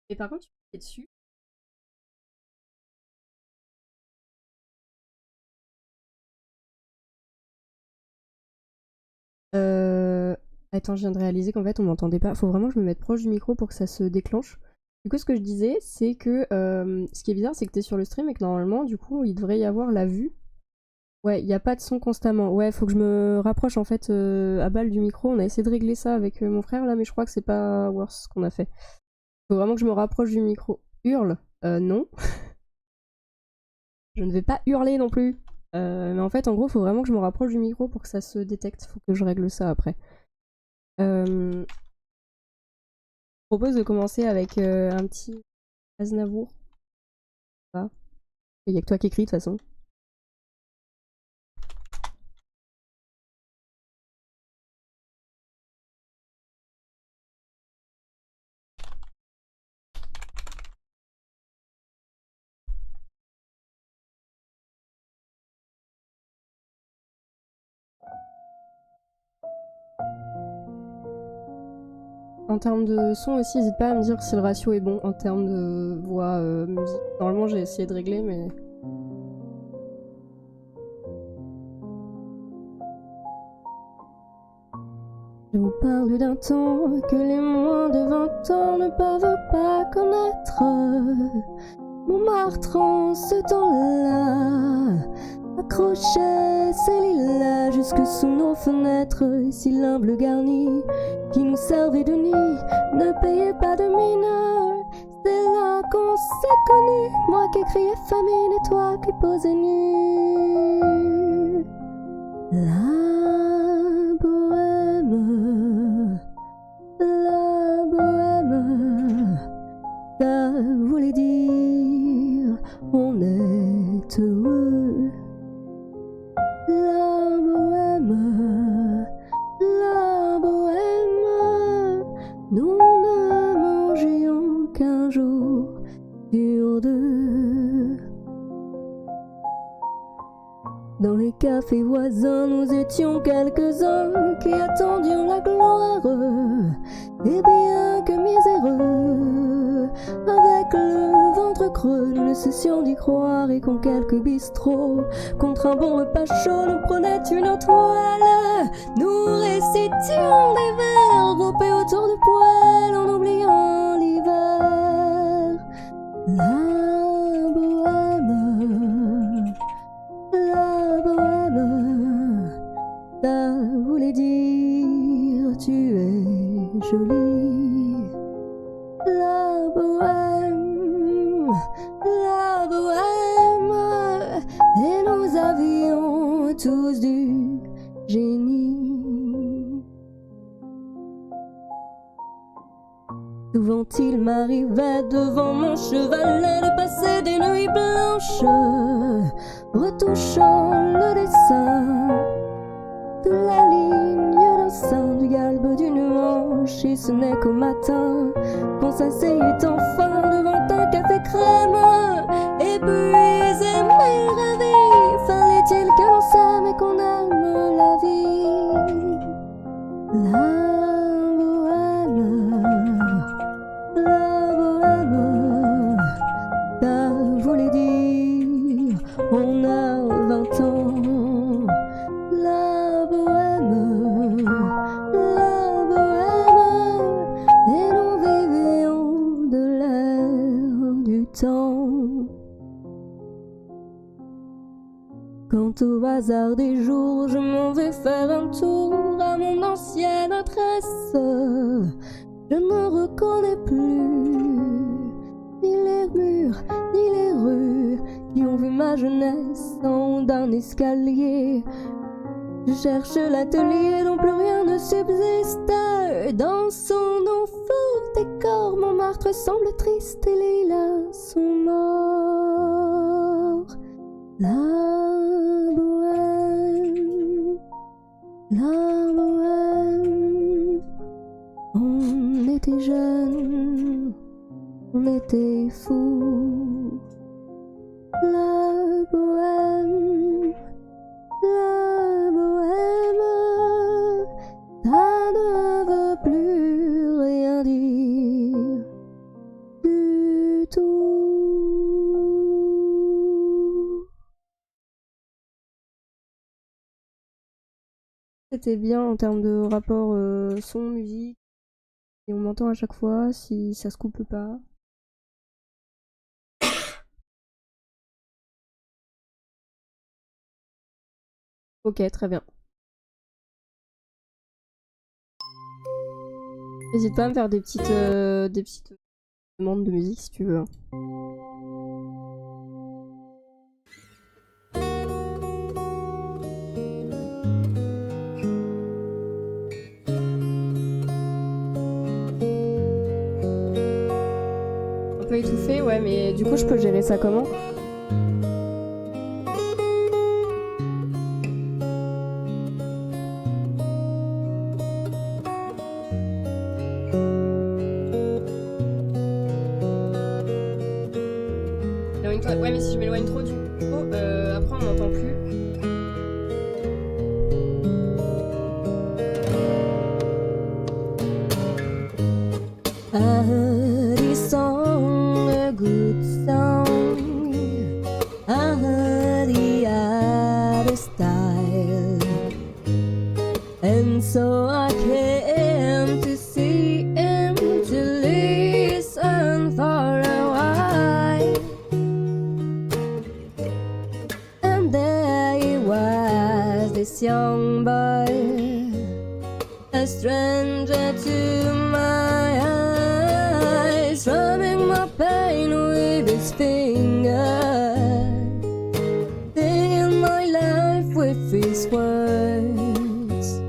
Et par contre, tu cliques dessus. Euh... Attends, je viens de réaliser qu'en fait, on m'entendait pas. Faut vraiment que je me mette proche du micro pour que ça se déclenche. Du coup, ce que je disais, c'est que ce qui est bizarre, c'est que t'es sur le stream et que normalement, du coup, il devrait y avoir la vue. Ouais, il n'y a pas de son constamment. Ouais, faut que je me rapproche en fait à balle du micro. On a essayé de régler ça avec mon frère là, mais je crois que c'est pas worse ce qu'on a fait. Faut vraiment que je me rapproche du micro. Hurle non. Je ne vais pas hurler non plus. Mais en fait, en gros, faut vraiment que je me rapproche du micro pour que ça se détecte. Faut que je règle ça après. Je propose de commencer avec un petit Aznavour. Il n'y a que toi qui écris de toute façon. En termes de son aussi, n'hésite pas à me dire si le ratio est bon en termes de voix, musique. Normalement, j'ai essayé de régler, mais je vous parle d'un temps que les moins de 20 ans ne peuvent pas connaître. Montmartre en ce temps-là accrochait ses lilas jusque sous nos fenêtres. Si l'humble garni qui nous servait de nid ne payait pas de mine, c'est là qu'on s'est connus. Moi qui criais famine et toi qui posais nu. La bohème, ça voulait dire on est heureux. La bohème, nous ne mangions qu'un jour sur deux. Dans les cafés voisins, nous étions quelques-uns qui attendions la gloire. Et bien que miséreux, avec le ventre creux, nous ne cessions d'y croire. Et qu'en quelques bistrots, contre un bon repas chaud, nous prenait une toile. Nous récitions des vers groupés autour du poêle en oubliant l'hiver. La bohème, ça voulait dire tu es jolie. La bohème, et nous avions tous du génie. Souvent il m'arrivait devant mon chevalet de passer des nuits blanches, retouchant le dessin de la ligne d'un sein, du galbe d'une manche. Et ce n'est qu'au matin qu'on s'asseyait enfin devant un café crème, épuisé mais ravi. Fallait-il que l'on s'aime et qu'on aime la vie. La bohème, ça voulait dire on a 20 ans. La bohème, et nous vivions de l'air du temps. Quant au hasard des jours, je m'en vais faire un tour à mon ancienne adresse. Je ne reconnais plus ni les murs, ni les rues qui ont vu ma jeunesse en haut d'un escalier. Je cherche l'atelier dont plus rien ne subsiste. Dans son nouveau décor, Montmartre semble triste et les lilas sont morts. La bohème, on était jeunes, on était fous. La bohème, ça ne veut plus rien dire. c'était bien en termes de rapport son, musique. Et on m'entend à chaque fois, si ça se coupe pas. Ok, très bien. N'hésite pas à me faire des petites demandes de musique si tu veux. Un peu étouffé, ouais, mais du coup, je peux gérer ça comment? Ouais, mais si je m'éloigne trop du micro, après on m'entend plus. I heard he sung a good song. I heard he had a style, and so I came to see him to listen for a while. And there he was, this young boy, a stranger to my eyes, strumming my pain with his fingers, singing my life with his words,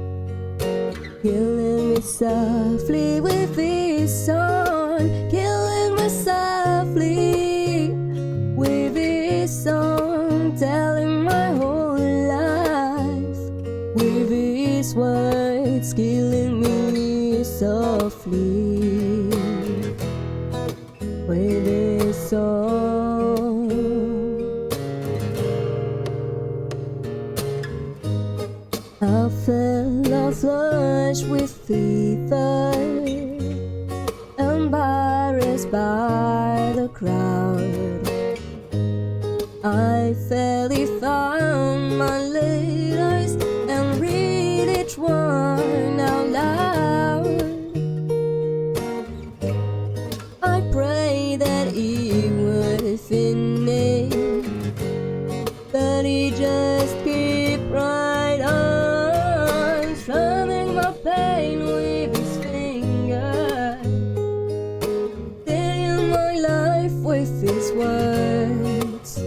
killing me softly with his song, killing me softly with his song, telling my whole life with his words, killing me softly with his song. I fell a flush with fever, embarrassed by the crowd. I fairly found my letters and read each one out loud. I pray that he would finish, but he just kept right on, strumming my pain with his finger, singing my life with his words,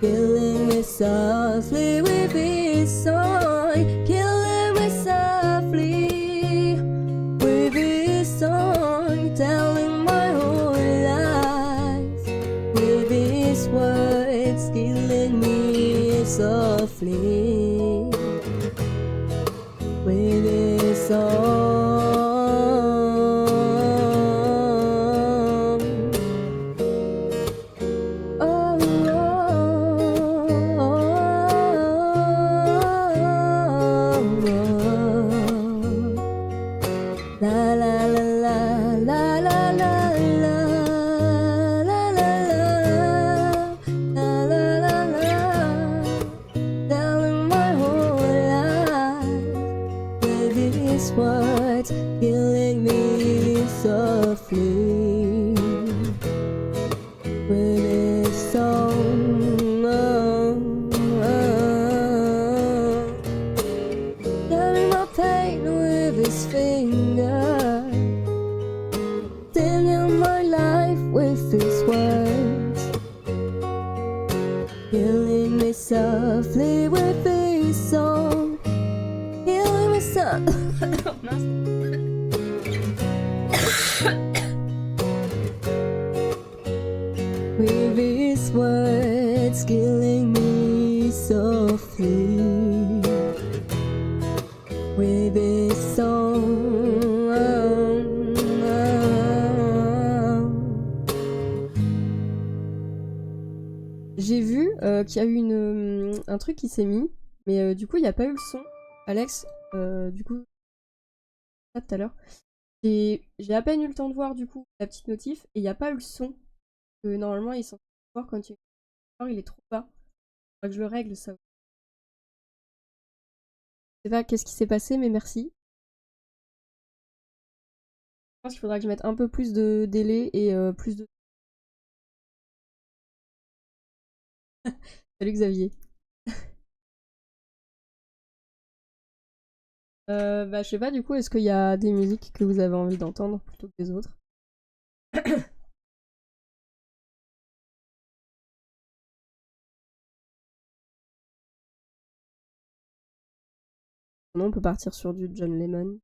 killing me softly with his song, killing me softly with his song, telling my whole life with his words, killing me softly with his song. La la la la la la la la la la la la, telling my whole life with his words, killing me softly with his song. Telling my pain with his finger, singing my life with his words, killing me softly with his song, killing me with his words, killing me softly with his song. J'ai vu qu'il y a eu un truc qui s'est mis, mais du coup il n'y a pas eu le son. Alex, du coup, ça tout à l'heure. J'ai à peine eu le temps de voir du coup la petite notif et il n'y a pas eu le son. Que normalement ils sont voir quand tu il est trop bas. Faudra que je le règle ça. sais pas qu'est-ce qui s'est passé, mais merci. Je pense qu'il faudra que je mette un peu plus de délai et plus de... Salut Xavier. Bah je sais pas du coup, est-ce qu'il y a des musiques que vous avez envie d'entendre plutôt que les autres? Sinon on peut partir sur du John Lennon.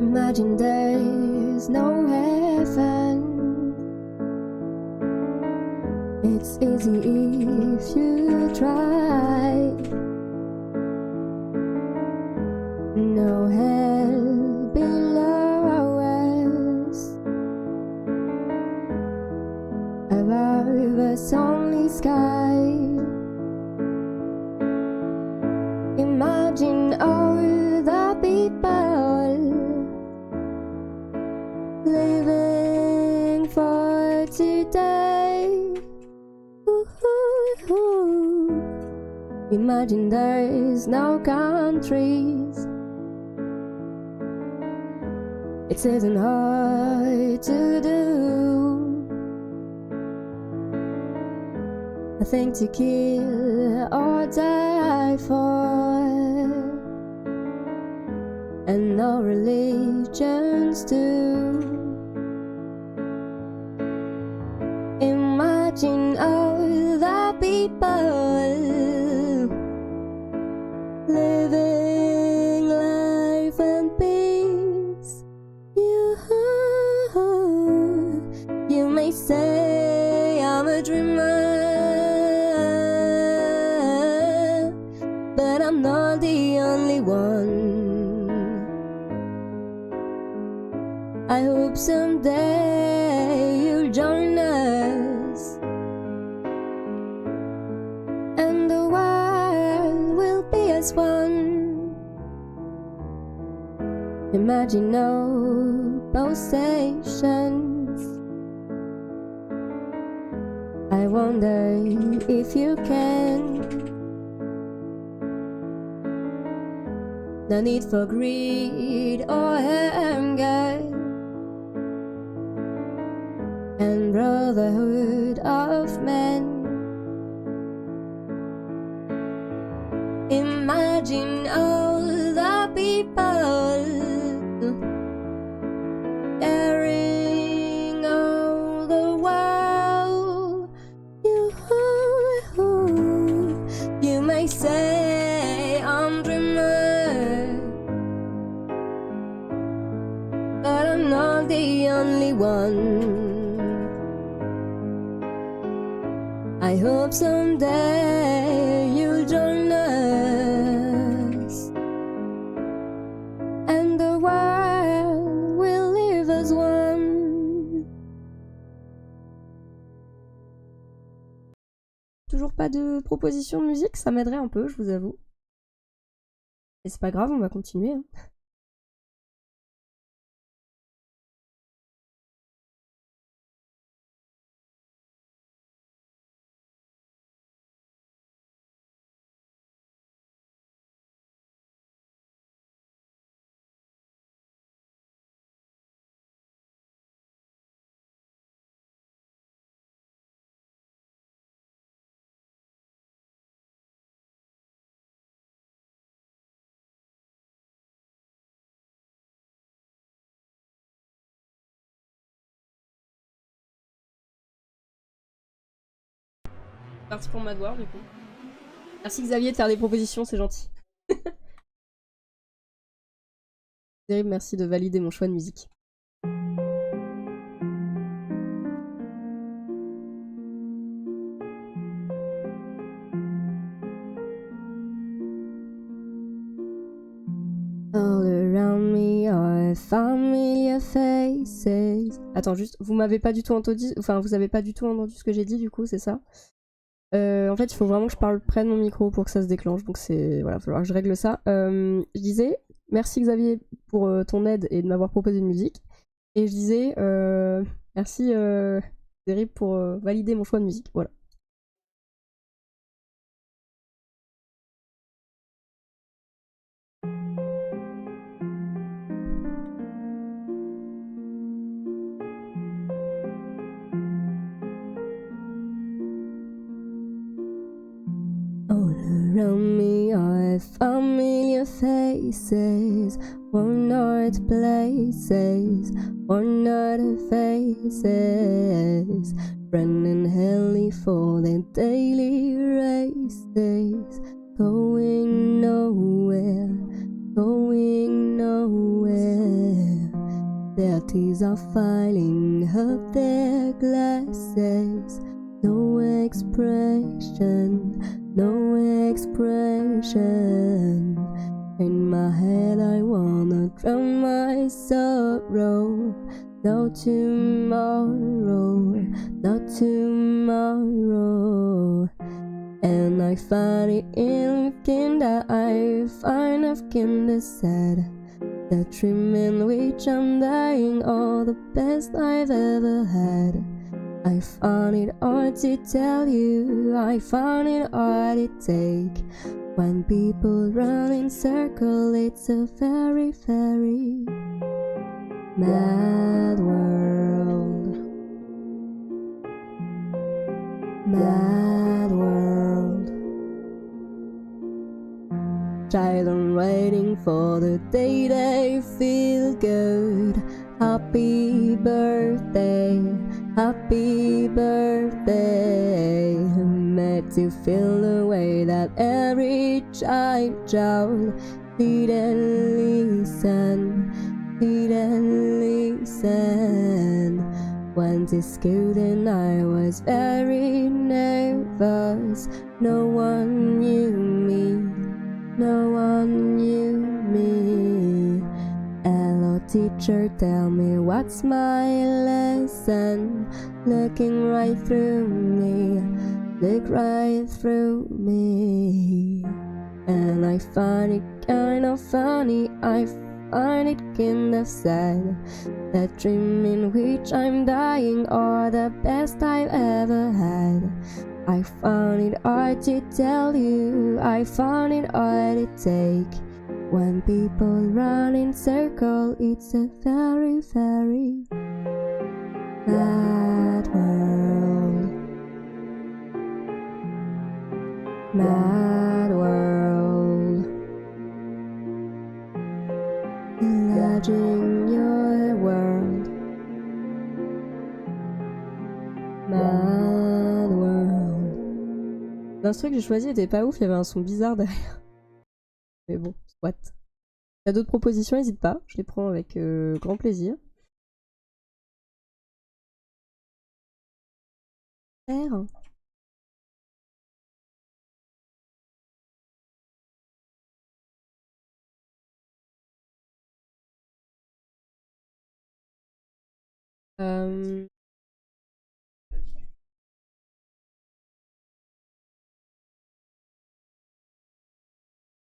Imagine there's no heaven. It's easy if you try. No hell below us. Above us only sky. Imagine all the people living for today. Ooh. Imagine there's no countries. It isn't hard to do. A thing to kill or die for. And no religions too. Imagine all the people living life and peace. You may say I'm a dreamer, but I'm not the only one. I hope someday you'll join us, and the world will be as one. Imagine no possessions. I wonder if you can. No need for greed or anger, and brotherhood of men. Imagine all the people sharing all the world. You may say I'm dreamer, but I'm not the only one. I hope someday you'll join us, and the world will live as one. Toujours pas de proposition de musique, ça m'aiderait un peu, je vous avoue. Et c'est pas grave, on va continuer. Hein. Parti pour ma devoir du coup. Merci Xavier de faire des propositions, c'est gentil. Terrible, merci de valider mon choix de musique. All around me are familiar faces. Attends, juste, vous m'avez pas du tout entendu, enfin vous avez pas du tout entendu ce que j'ai dit du coup, c'est ça? En fait, il faut vraiment que je parle près de mon micro pour que ça se déclenche, donc c'est voilà, il va falloir que je règle ça. Je disais, merci Xavier pour ton aide et de m'avoir proposé une musique. Et je disais merci Derry pour valider mon choix de musique. Voilà. All around me are familiar faces, worn out places, worn out faces, running hellly for their daily races, going nowhere, going nowhere. Their tears are filing up their glasses, no expression, no expression. In my head I wanna drown my sorrow. No tomorrow, no tomorrow. And I find it in kinda, I find of kinda sad. The dream in which I'm dying, all the best I've ever had. I found it hard to tell you, I found it hard to take. When people run in circles, it's a very, very mad world. Mad world. Children waiting for the day they feel good. Happy birthday, happy birthday. Made to feel the way that every child didn't listen, didn't listen. Went to school and I was very nervous. No one knew me, no one knew me. Hello teacher, tell me what's my lesson. Looking right through me, look right through me. And I find it kind of funny, I find it kind of sad. That dream in which I'm dying are the best I've ever had. I found it hard to tell you, I found it hard to take. When people run in circles, it's a very, very mad world. Mad world. Imagine your world. Mad world. L'instru que j'ai choisi était pas ouf, il y avait un son bizarre derrière. Mais bon, soit. Si t'as d'autres propositions, n'hésite pas, je les prends avec grand plaisir. Faire.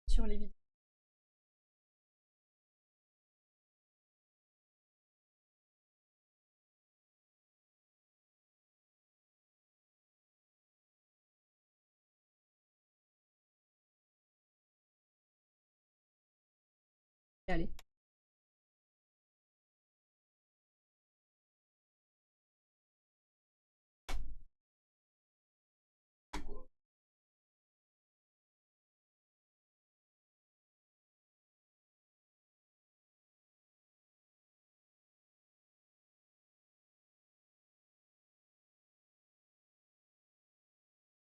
Sur les vidéos. Allez.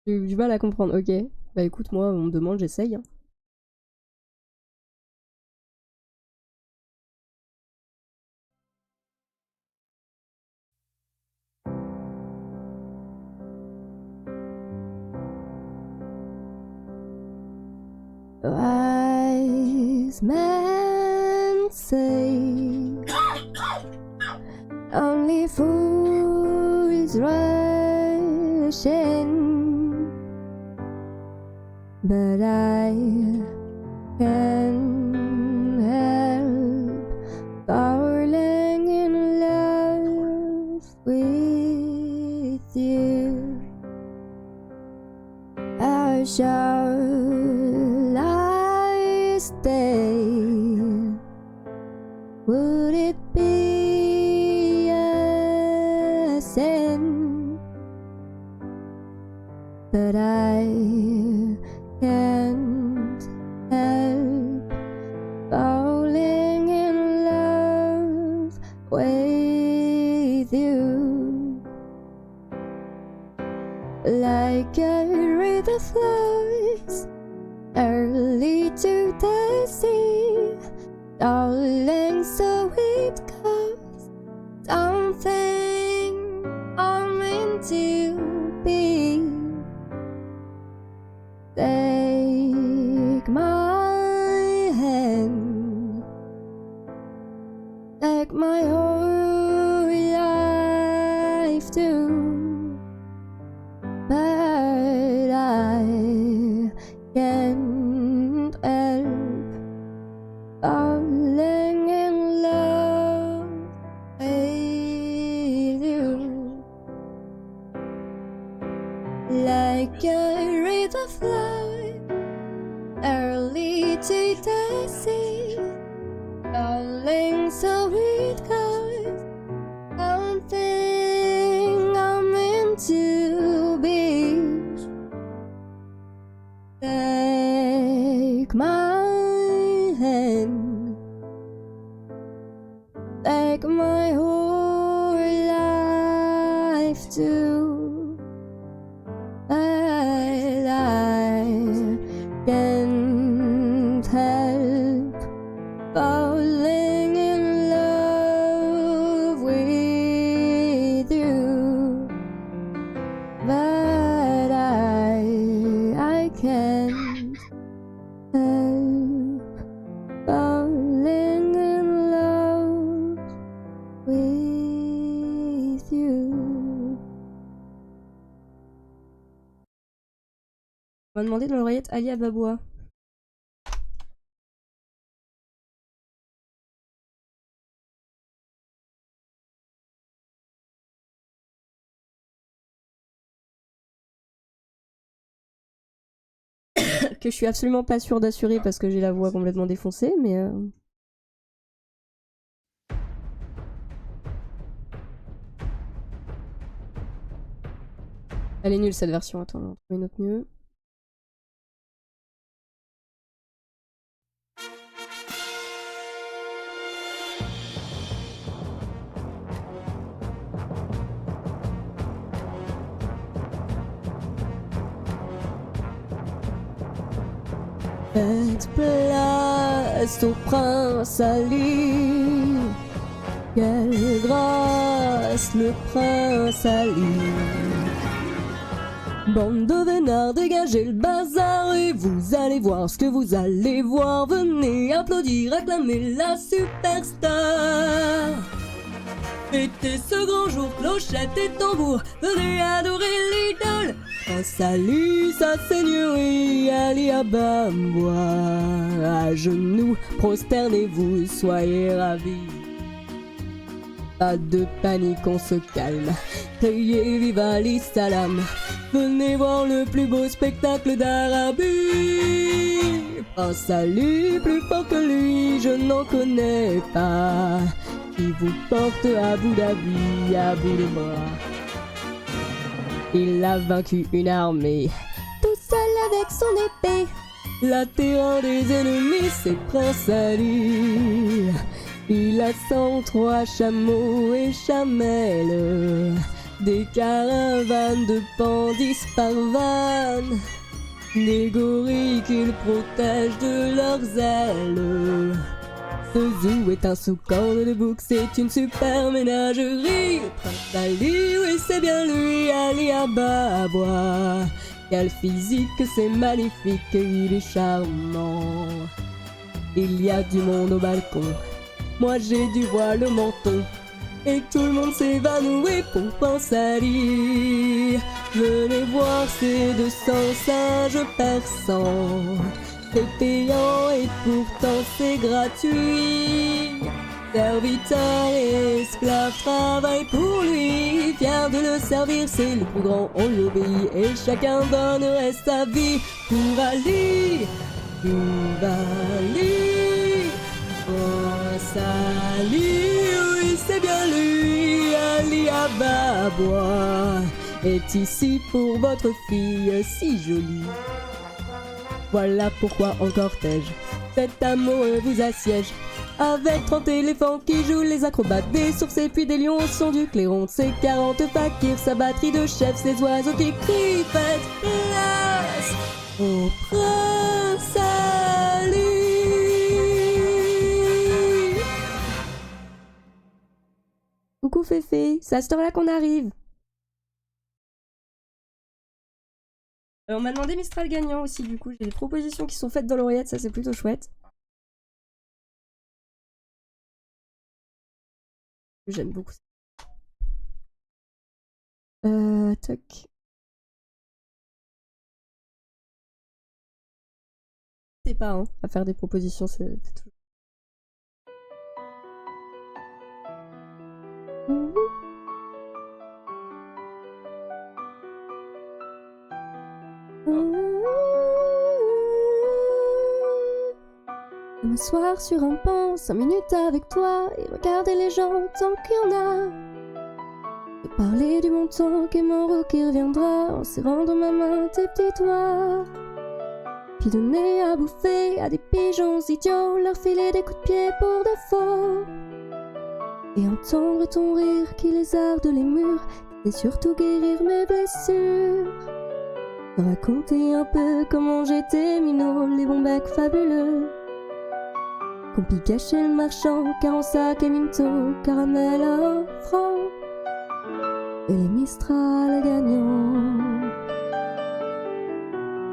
J'ai eu du mal à comprendre, ok. Bah écoute, moi, on me demande, j'essaye. Hein. Wise men say only fools rush in, but I can't Where shall I stay? Would it be a sin that I can't help falling in love with you? Like a river flows early to the sea, darling, so it goes. Something I'm meant to be. Take my hand, take my whole life too, but I can't help falling in love with you. Like a river flowing early to the sea, darling, so it goes. Something I'm meant to be. Take my hand, take my whole life too, but I can't help falling in love with you, but I can't help falling in love with you. On m'a demandé dans l'oreillette Ali Ababoua. Que je suis absolument pas sûre d'assurer parce que j'ai la voix complètement défoncée, mais elle est nulle cette version, attends, on va en trouver une autre mieux. Faites place au prince Ali. Quelle grâce le prince Ali. Bande de vénards, dégagez le bazar et vous allez voir ce que vous allez voir. Venez applaudir, acclamer la superstar. Fêtez ce grand jour, clochette et tambour, venez adorer l'idole. Prince Ali, sa seigneurie, Ali Ababoua. À genoux, prosternez-vous, soyez ravis. Pas de panique, on se calme. Criez viva l'Islam. Venez voir le plus beau spectacle d'Arabie. Prince Ali, plus fort que lui, je n'en connais pas. Qui vous porte à Abu Dhabi, à bout de bras. Il a vaincu une armée, tout seul avec son épée. La terreur des ennemis, c'est Prince Ali. Il a 103 chameaux et chamelles, des caravanes de bandits par vannes, des gorilles qu'il protège de leurs ailes. Ce zoo est un sous-corps de bouc, c'est une super ménagerie. Prince Ali, oui c'est bien lui, Ali Ababoua. Quel physique, c'est magnifique, il est charmant. Il y a du monde au balcon, moi j'ai du voile au menton. Et tout le monde s'évanouit pour Prince Ali. Venez voir ces 200 singes persans. C'est payant et pourtant c'est gratuit. Serviteur et esclave travaillent pour lui, fier de le servir, c'est le plus grand, on lui obéit, et chacun donnerait sa vie pour Ali, oh salut, oui c'est bien lui, Ali Ababa est ici pour votre fille si jolie. Voilà pourquoi en cortège, cet amoureux vous assiège. Avec 30 éléphants qui jouent les acrobates, des sources et puis des lions au son du clairon. Ses 40 fakirs, sa batterie de chefs, ses oiseaux qui crient faites place au prince Ali. Coucou Féfé, c'est à cette heure-là qu'on arrive. On m'a demandé Mistral gagnant aussi, du coup j'ai des propositions qui sont faites dans l'oreillette, ça c'est plutôt chouette. J'aime beaucoup ça. Toc. C'est pas, hein, à faire des propositions, c'est toujours... M'asseoir sur un banc, 5 minutes avec toi, et regarder les gens tant qu'il y en a. Te parler du bon temps qu'aimant qui reviendra, en serrant dans ma main tes petits doigts. Puis donner à bouffer à des pigeons idiots, leur filer des coups de pied pour de faux. Et entendre ton rire qui lézarde les murs, et surtout guérir mes blessures. Te raconter un peu comment j'étais minot, les bons becs fabuleux. Compi cachait le marchand, car en sac et minto, caramel à 1 franc. Et les Mistral gagnants.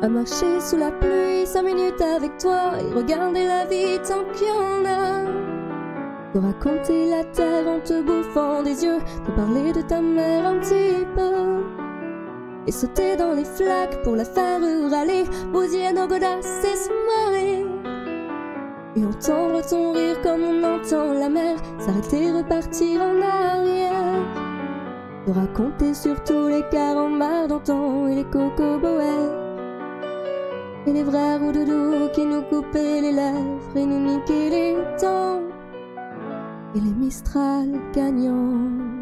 À marcher sous la pluie, 5 minutes avec toi, et regarder la vie tant qu'il y en a. Te raconter la terre en te bouffant des yeux, te parler de ta mère un petit peu. Et sauter dans les flaques pour la faire râler, bousiller nos godasses et se marrer. Et entendre ton rire comme on entend la mer, s'arrêter, repartir en arrière. Te raconter surtout les carambars d'antan et les cocoboets. Et les vrais roudoudous qui nous coupaient les lèvres et nous niquaient les dents. Et les Mistral gagnants.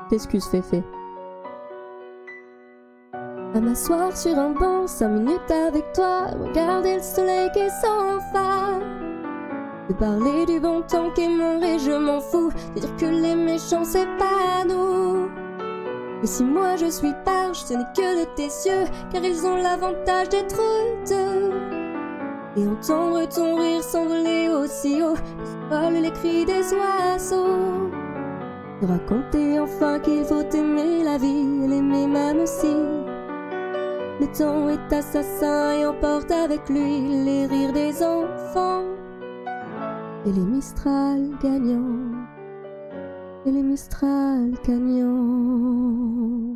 T'excuses Féfé. À m'asseoir sur un banc, 5 minutes avec toi, regarder le soleil qui s'enfale. De parler du bon temps qui m'aimerait, je m'en fous. De dire que les méchants c'est pas nous. Et si moi je suis parge, ce n'est que de tes yeux, car ils ont l'avantage d'être deux. Et entendre ton rire s'envoler aussi haut, que volent les cris des oiseaux. De raconter enfin qu'il faut aimer la vie et l'aimer même aussi. Le temps est assassin et emporte avec lui les rires des enfants. Et les Mistral gagnants. Et les Mistral gagnants.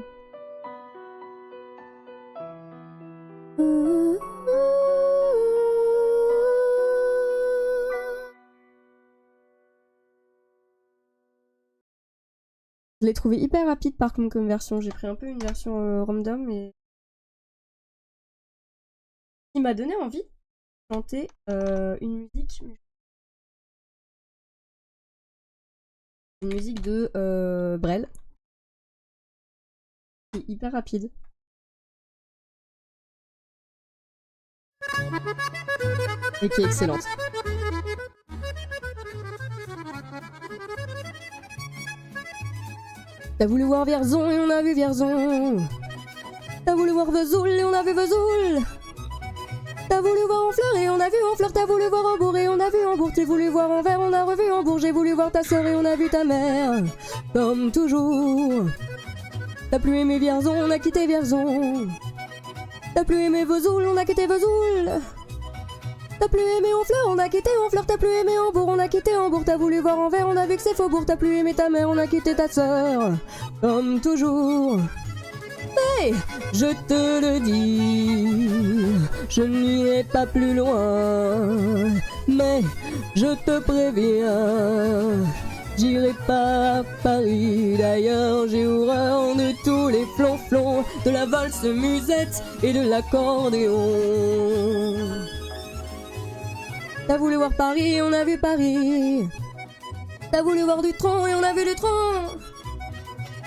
Je l'ai trouvé hyper rapide par contre comme version. J'ai pris un peu une version random et qui m'a donné envie de chanter une musique de Brel. C'est hyper rapide. Et qui est excellente. T'as voulu voir Vierzon et on a vu Vierzon. T'as voulu voir Vesoul et on a vu Vesoul. T'as voulu voir Honfleur et on a vu Honfleur. T'as voulu voir Hambourg et on a vu Hambourg. T'as voulu voir Anvers, on a revu Hambourg. J'ai voulu voir ta sœur et on a vu ta mère. Comme toujours. T'as plus aimé Vierzon, on a quitté Vierzon. T'as plus aimé Vesoul, on a quitté Vesoul. T'as plus aimé en fleurs, on a quitté en fleurs, t'as plus aimé en bourg, on a quitté en bourg, t'as voulu voir en verre, on a vu que c'est faux bourg, t'as plus aimé ta mère, on a quitté ta sœur, comme toujours. Mais je te le dis, je n'irai pas plus loin, mais je te préviens, j'irai pas à Paris. D'ailleurs j'ai horreur de tous les flonflons, de la valse musette et de l'accordéon. T'as voulu voir Paris, on a vu Paris. T'as voulu voir du tronc et on a vu du tronc.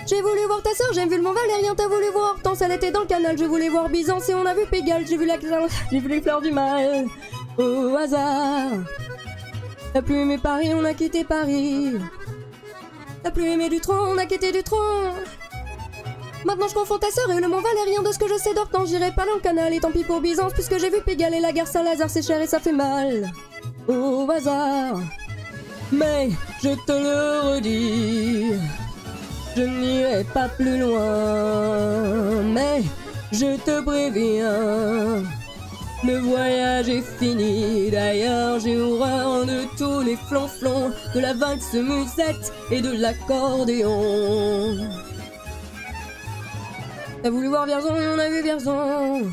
J'ai voulu voir ta sœur, j'ai vu le Mont Valérien. T'as voulu voir Hortense, elle était dans le canal. J'ai voulu voir Byzance et on a vu Pigalle. J'ai vu les fleurs du mal au hasard. T'as plus aimé Paris, on a quitté Paris. T'as plus aimé du tronc, on a quitté du tronc. Maintenant je confonds ta sœur et le Mont Valérien. De ce que je sais d'Hortense, j'irai pas dans le canal. Et tant pis pour Byzance, puisque j'ai vu Pigalle et la gare Saint-Lazare. C'est cher et ça fait mal au hasard. Mais je te le redis, je n'irai pas plus loin. Mais je te préviens, le voyage est fini. D'ailleurs j'ai horreur de tous les flonflons, de la valse musette et de l'accordéon. T'as voulu voir Vierzon et on a vu Vierzon.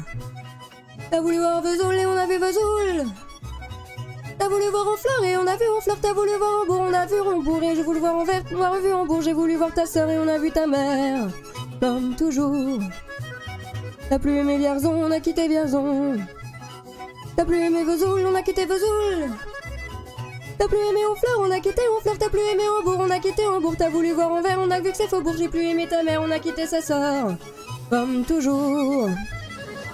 T'as voulu voir Vesoul et on a vu Vesoul. T'as voulu voir Honfleur et on a vu Honfleur. T'as voulu voir Hambourg, on a vu Hambourg. Et j'ai voulu voir Anvers, on a revu Hambourg. J'ai voulu voir ta sœur et on a vu ta mère, comme toujours. T'as plus aimé Vierzon, on a quitté Vierzon. T'as plus aimé Vesoul, on a quitté Vesoul. T'as plus aimé Honfleur, on a quitté Honfleur. T'as plus aimé Hambourg, on a quitté Hambourg. T'as voulu voir Anvers, on a vu que c'est Faubourg. J'ai plus aimé ta mère, on a quitté sa sœur, comme toujours.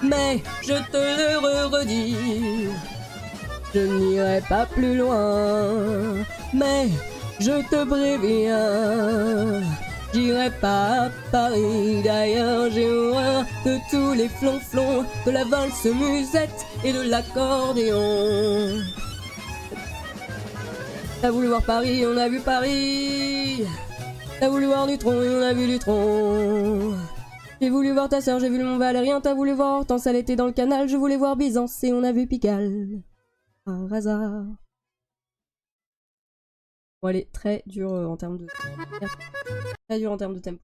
Mais je te le redis, je n'irai pas plus loin. Mais je te préviens, j'irai pas à Paris. D'ailleurs j'ai horreur de tous les flonflons, de la valse musette et de l'accordéon. T'as voulu voir Paris, on a vu Paris. T'as voulu voir du tronc et on a vu du tronc. J'ai voulu voir ta sœur, j'ai vu le Mont Valérien. T'as voulu voir Hortense, elle était dans le canal. Je voulais voir Byzance et on a vu Pigalle, par hasard. Bon, elle est très dure en termes de... Très dure en termes de tempo.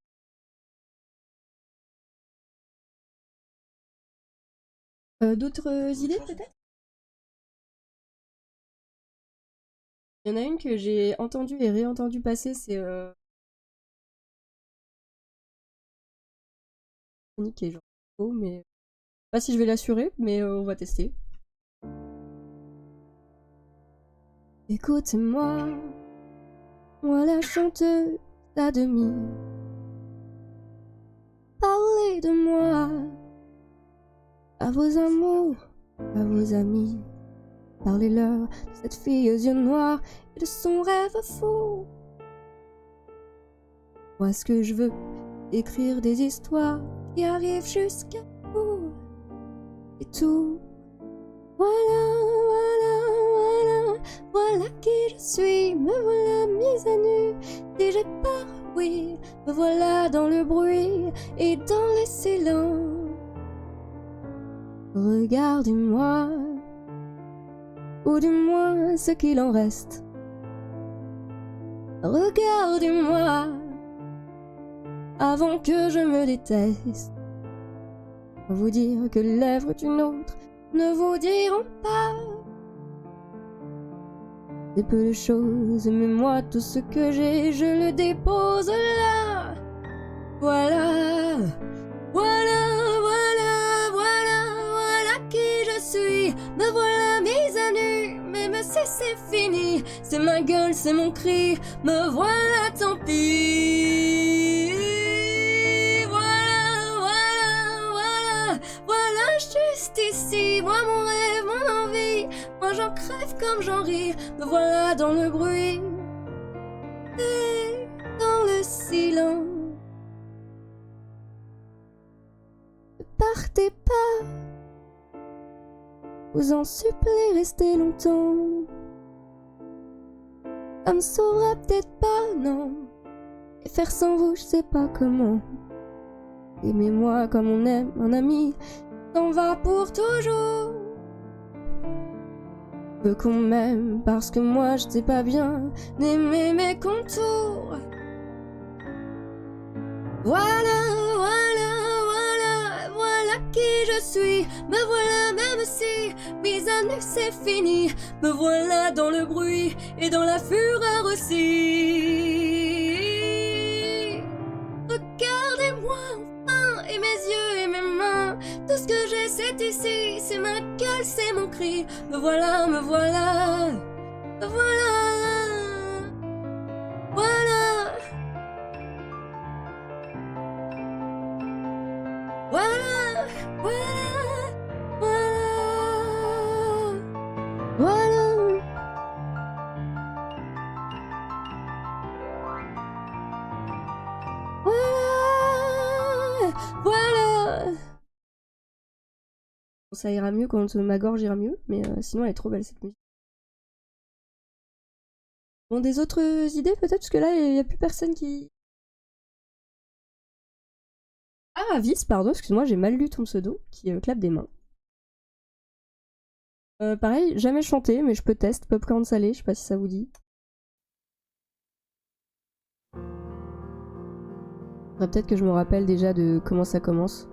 D'autres idées peut-être? Il y en a une que j'ai entendue et réentendue passer, c'est... Qui est genre faux, mais... Je sais pas si je vais l'assurer, mais on va tester. Écoutez-moi, moi la chanteuse à demi. Parlez de moi à vos amours, à vos amis. Parlez-leur de cette fille aux yeux noirs et de son rêve fou. Moi ce que je veux, écrire des histoires qui arrivent jusqu'à vous. Et tout, voilà, voilà, voilà, voilà qui je suis. Me voilà mise à nu, si j'ai peur, oui. Me voilà dans le bruit et dans les silences. Regardez-moi, ou du moins ce qu'il en reste. Regardez-moi, avant que je me déteste. Vous dire que les lèvres d'une autre ne vous diront pas. C'est peu de choses, mais moi tout ce que j'ai, je le dépose là. Voilà, voilà, voilà, voilà, voilà qui je suis. Me voilà mise à nu, mais c'est fini. C'est ma gueule, c'est mon cri, me voilà, tant pis. Voilà, juste ici, moi mon rêve, mon envie. Moi j'en crève comme j'en ris. Me voilà dans le bruit et dans le silence. Ne partez pas, vous en supplie, restez longtemps. Ça me sauvera peut-être pas, non. Et faire sans vous, je sais pas comment. Aimez-moi comme on aime un ami, s'en va pour toujours. veux qu'on m'aime parce que moi je sais pas bien d'aimer mes contours. Voilà, voilà, voilà, voilà qui je suis. Me voilà même si mes années c'est fini. Me voilà dans le bruit et dans la fureur aussi. Regardez-moi enfin et mes yeux et mes mains. Tout ce que j'ai c'est ici, c'est ma gueule, c'est mon cri. Me voilà, me voilà, me voilà, voilà, voilà, voilà, voilà, voilà, voilà. Ça ira mieux quand ma gorge ira mieux, mais sinon elle est trop belle cette musique. Bon, des autres idées peut-être, parce que là il n'y a plus personne qui... Ah, Vice, pardon, excuse-moi, j'ai mal lu ton pseudo, qui clappe des mains. Pareil, jamais chanté, mais je peux tester, popcorn salé, je sais pas si ça vous dit. Peut-être que je me rappelle déjà de comment ça commence.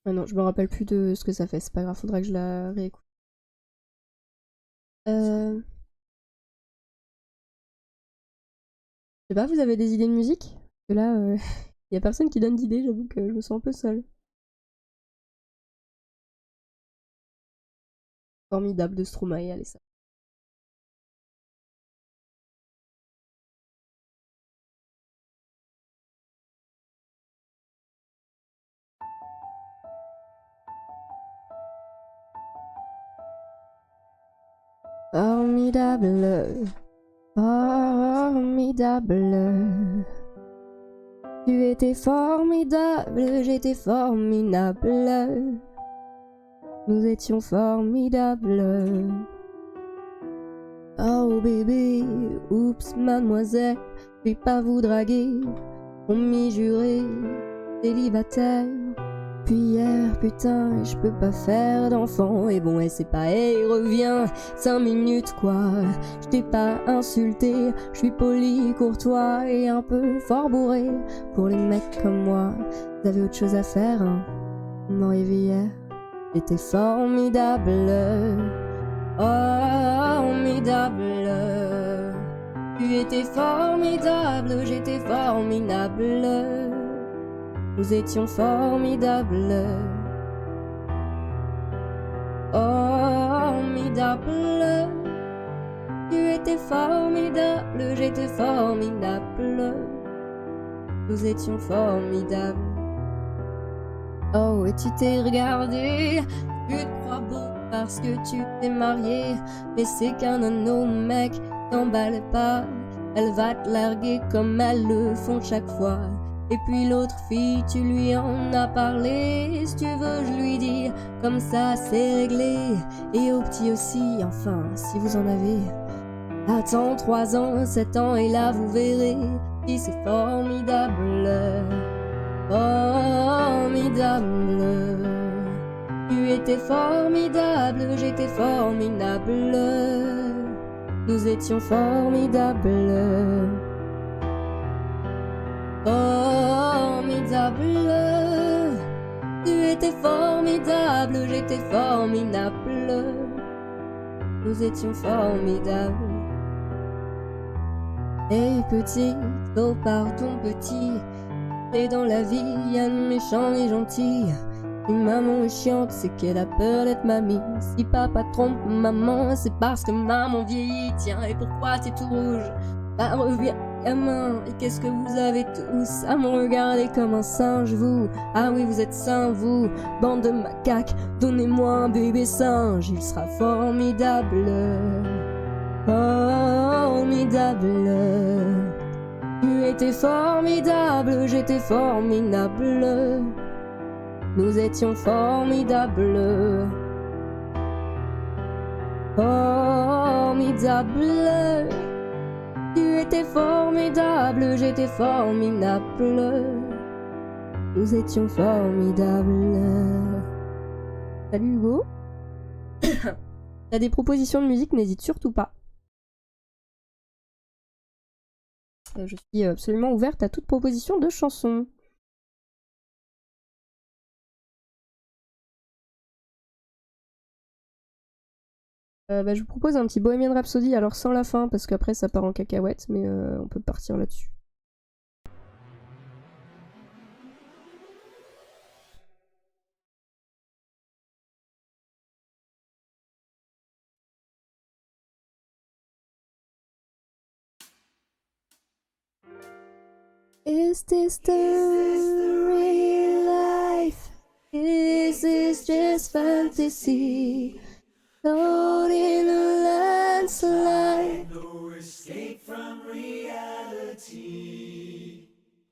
Ah non, je me rappelle plus de ce que ça fait, c'est pas grave, faudra que je la réécoute. Je sais pas, vous avez des idées de musique? Parce que là, y a personne qui donne d'idées, j'avoue que je me sens un peu seule. Formidable de Stromae, allez ça. Formidable, formidable. Tu étais formidable, j'étais formidable. Nous étions formidables. Oh bébé, oups mademoiselle, je vais pas vous draguer. On m'y jurait, célibataire. Puis hier, putain, je peux pas faire d'enfant. Et bon, c'est pas, reviens, 5 minutes quoi. Je t'ai pas insulté, je suis poli, courtois et un peu fort bourré. Pour les mecs comme moi, vous avez autre chose à faire, hein. Vous m'auriez vu hier, j'étais formidable. Oh, formidable. Tu étais formidable, j'étais formidable. Nous étions formidables. Formidable. Tu étais formidable, j'étais formidable. Nous étions formidables. Oh, et tu t'es regardé, tu te crois beau parce que tu t'es marié. Mais c'est qu'un anneau, mec, t'emballe pas. Elle va te larguer comme elles le font chaque fois. Et puis l'autre fille, tu lui en as parlé. Si tu veux, je lui dis, comme ça c'est réglé. Et au petit aussi, enfin, si vous en avez. Attends 3 ans, 7 ans, et là vous verrez. Si c'est formidable. Formidable. Tu étais formidable, j'étais formidable. Nous étions formidables. Formidable. Tu étais formidable, j'étais formidable. Nous étions formidables. Hey petit, oh pardon petit. Et dans la vie, y'a le méchant et gentil. Une maman est chiante, c'est qu'elle a peur d'être mamie. Si papa trompe maman, c'est parce que maman vieillit. Tiens, et pourquoi t'es tout rouge? Bah reviens gamin, et qu'est-ce que vous avez tous à me regarder comme un singe, vous? Ah oui, vous êtes sains, vous, bande de macaques. Donnez-moi un bébé singe, il sera formidable. Formidable. Tu étais formidable, j'étais formidable. Nous étions formidables. Formidable. Tu étais formidable, j'étais formidable. Nous étions formidables. Salut Hugo. T'as des propositions de musique, n'hésite surtout pas. Je suis absolument ouverte à toute proposition de chanson. Je vous propose un petit Bohemian Rhapsody, alors sans la fin, parce qu'après ça part en cacahuète, mais on peut partir là-dessus. Is this the real life? Is this just fantasy? Caught in a landslide. No escape from reality.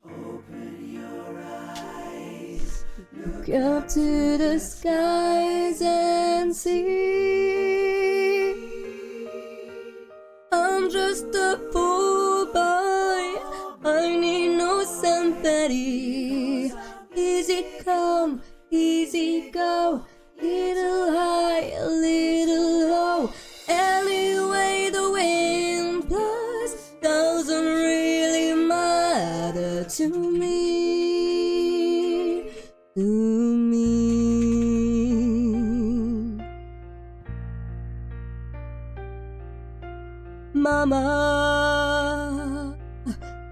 Open your eyes. Look up to the skies and see. I'm just a poor boy. I need no sympathy. Easy come, easy go. Little high, a little low. Anyway, the wind blows. Doesn't really matter to me. To me. Mama,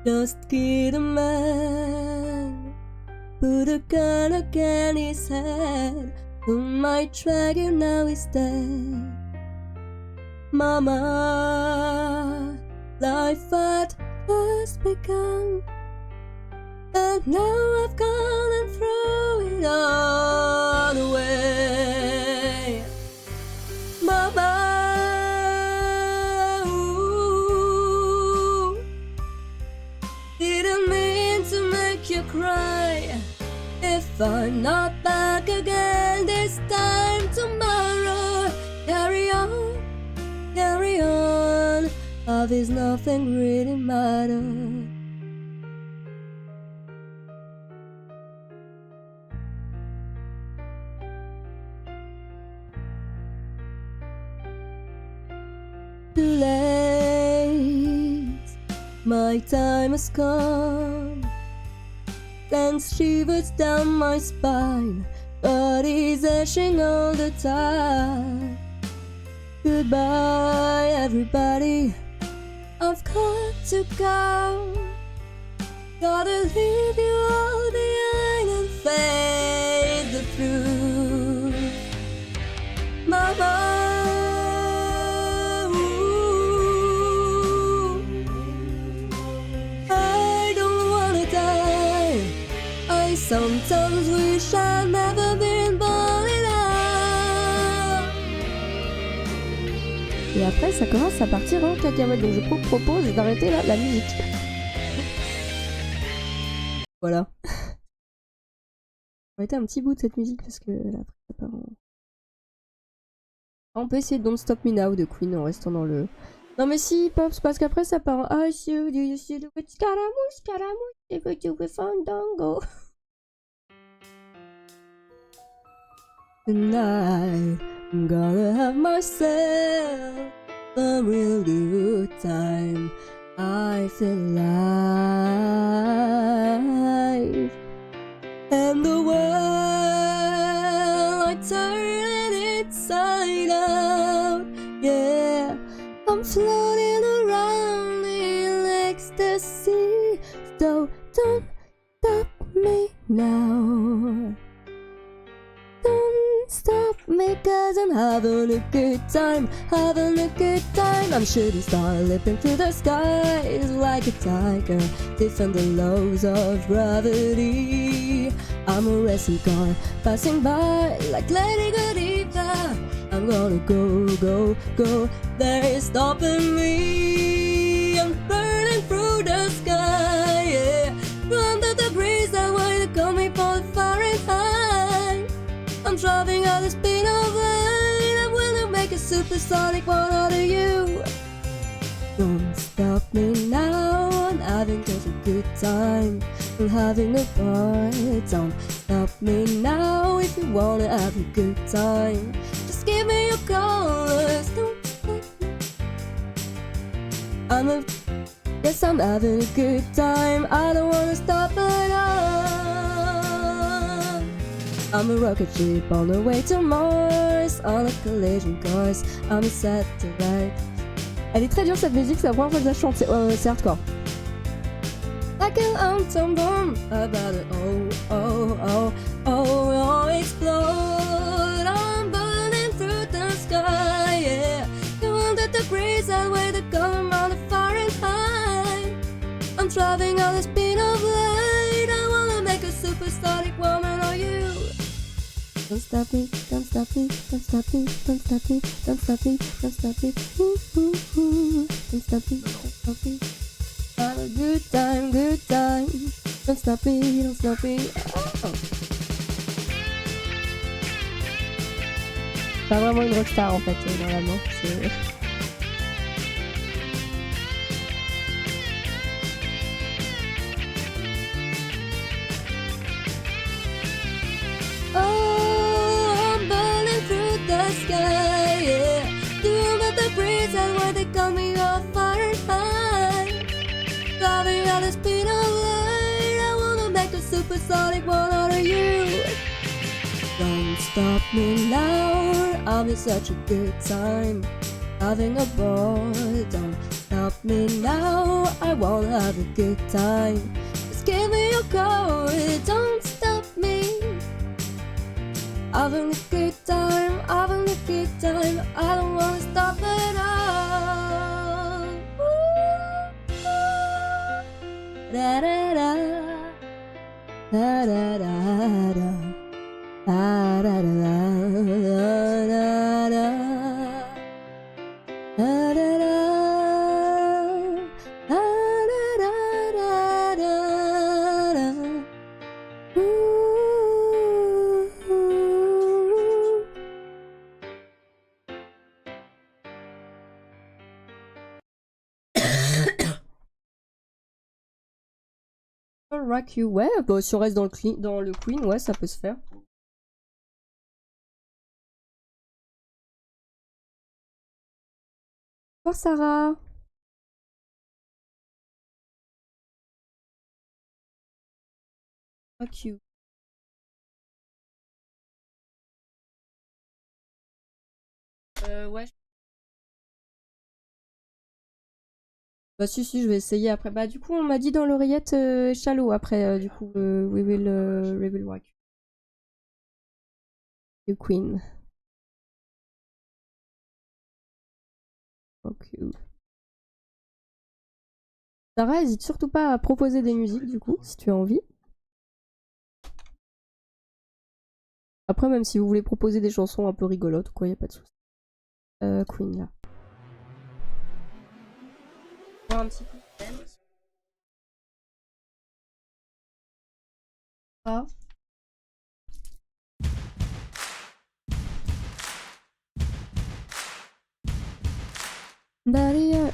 just kid a man. Put a gun against his head. Who might drag you now is dead. Mama, life had just begun. And now I've gone and thrown it all away. Mama, ooh, didn't mean to make you cry. If I'm not back again this time tomorrow, carry on, carry on. Love is nothing really matters. Too late, my time has come. Sends shivers down my spine, body's aching all the time. Goodbye, everybody. I've got to go. Gotta leave you all behind and face the truth. Mama. Sometimes wish I'd never been born enough. Et après ça commence à partir en cacahuète, donc je propose d'arrêter là la musique. Voilà. On va arrêter un petit bout de cette musique parce que là après ça part en... On peut essayer Don't Stop Me Now de Queen en restant dans le... Non mais si, Pops, parce qu'après ça part en... I see you see the witch, Scaramouche, Scaramouche, if you will fandango. Tonight, I'm gonna have myself a real good time. I feel alive. And the world, I turn it inside out. Yeah, I'm floating around in ecstasy. So don't stop me now. Don't stop me cause I'm having a good time, having a good time. I'm shooting star, leaping to the skies like a tiger, defend the laws of gravity. I'm a racing car, passing by like Lady Godiva. I'm gonna go, go, go, there is stopping me. I'm burning through the sky, supersonic one out of you. Don't stop me now, I'm having such a good time. I'm having a party. Don't stop me now if you wanna have a good time. Just give me your colors, don't stop me. Yes, I'm having a good time. I don't wanna stop at all. I'm a rocket ship on the way to Mars, on a collision course. I'm a satellite. Elle est très dure cette musique, c'est la première fois que je la chante, c'est hardcore. Like an atom bomb, about it, oh, explode. I'm burning through the sky, yeah. 200 degrees, that way to come on the Fahrenheit. I'm driving on the speed of light, I wanna make a supersonic woman of you. Don't stop me, don't stop me, don't stop me, don't stop me, don't stop me, don't stop me, ooh, ooh, ooh. Don't stop me, don't stop me. Have a good time, good time. Don't stop me, don't stop me. Oh. Pas vraiment une rockstar en fait, normalement. Sky, yeah. 200 degrees, that's why they call me a Fahrenheit. Driving at the speed of light, I wanna make a supersonic one out of you. Don't stop me now, I'm in such a good time. Having a ball, don't stop me now, I wanna have a good time. Just give me your call, don't stop me. Having a good time, having a good time. I don't wanna stop at all. Da da da, da da da da, da da da da da, da da da. Rock You, ouais, bah, si on reste dans le Queen, ouais, ça peut se faire. Bonsoir Sarah. Rock You. Ouais. Bah si, je vais essayer après. Bah du coup, on m'a dit dans l'oreillette Shallow après, du coup, we will rock you Queen. Rock you. Sarah, hésite surtout pas à proposer des musiques du coup, si tu as envie. Après, même si vous voulez proposer des chansons un peu rigolotes ou quoi, y a pas de souci. Queen là. Voir un petit peu. Ah.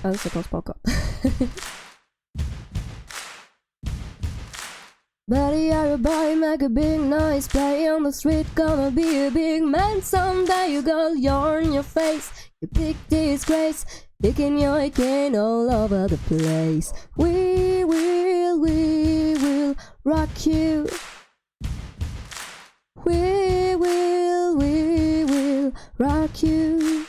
Ah, ça commence pas encore. Buddy, you're a boy, make a big noise, play on the street, gonna be a big man someday. You got yarn in your face, you big disgrace, picking your cane all over the place. We will rock you. We will rock you.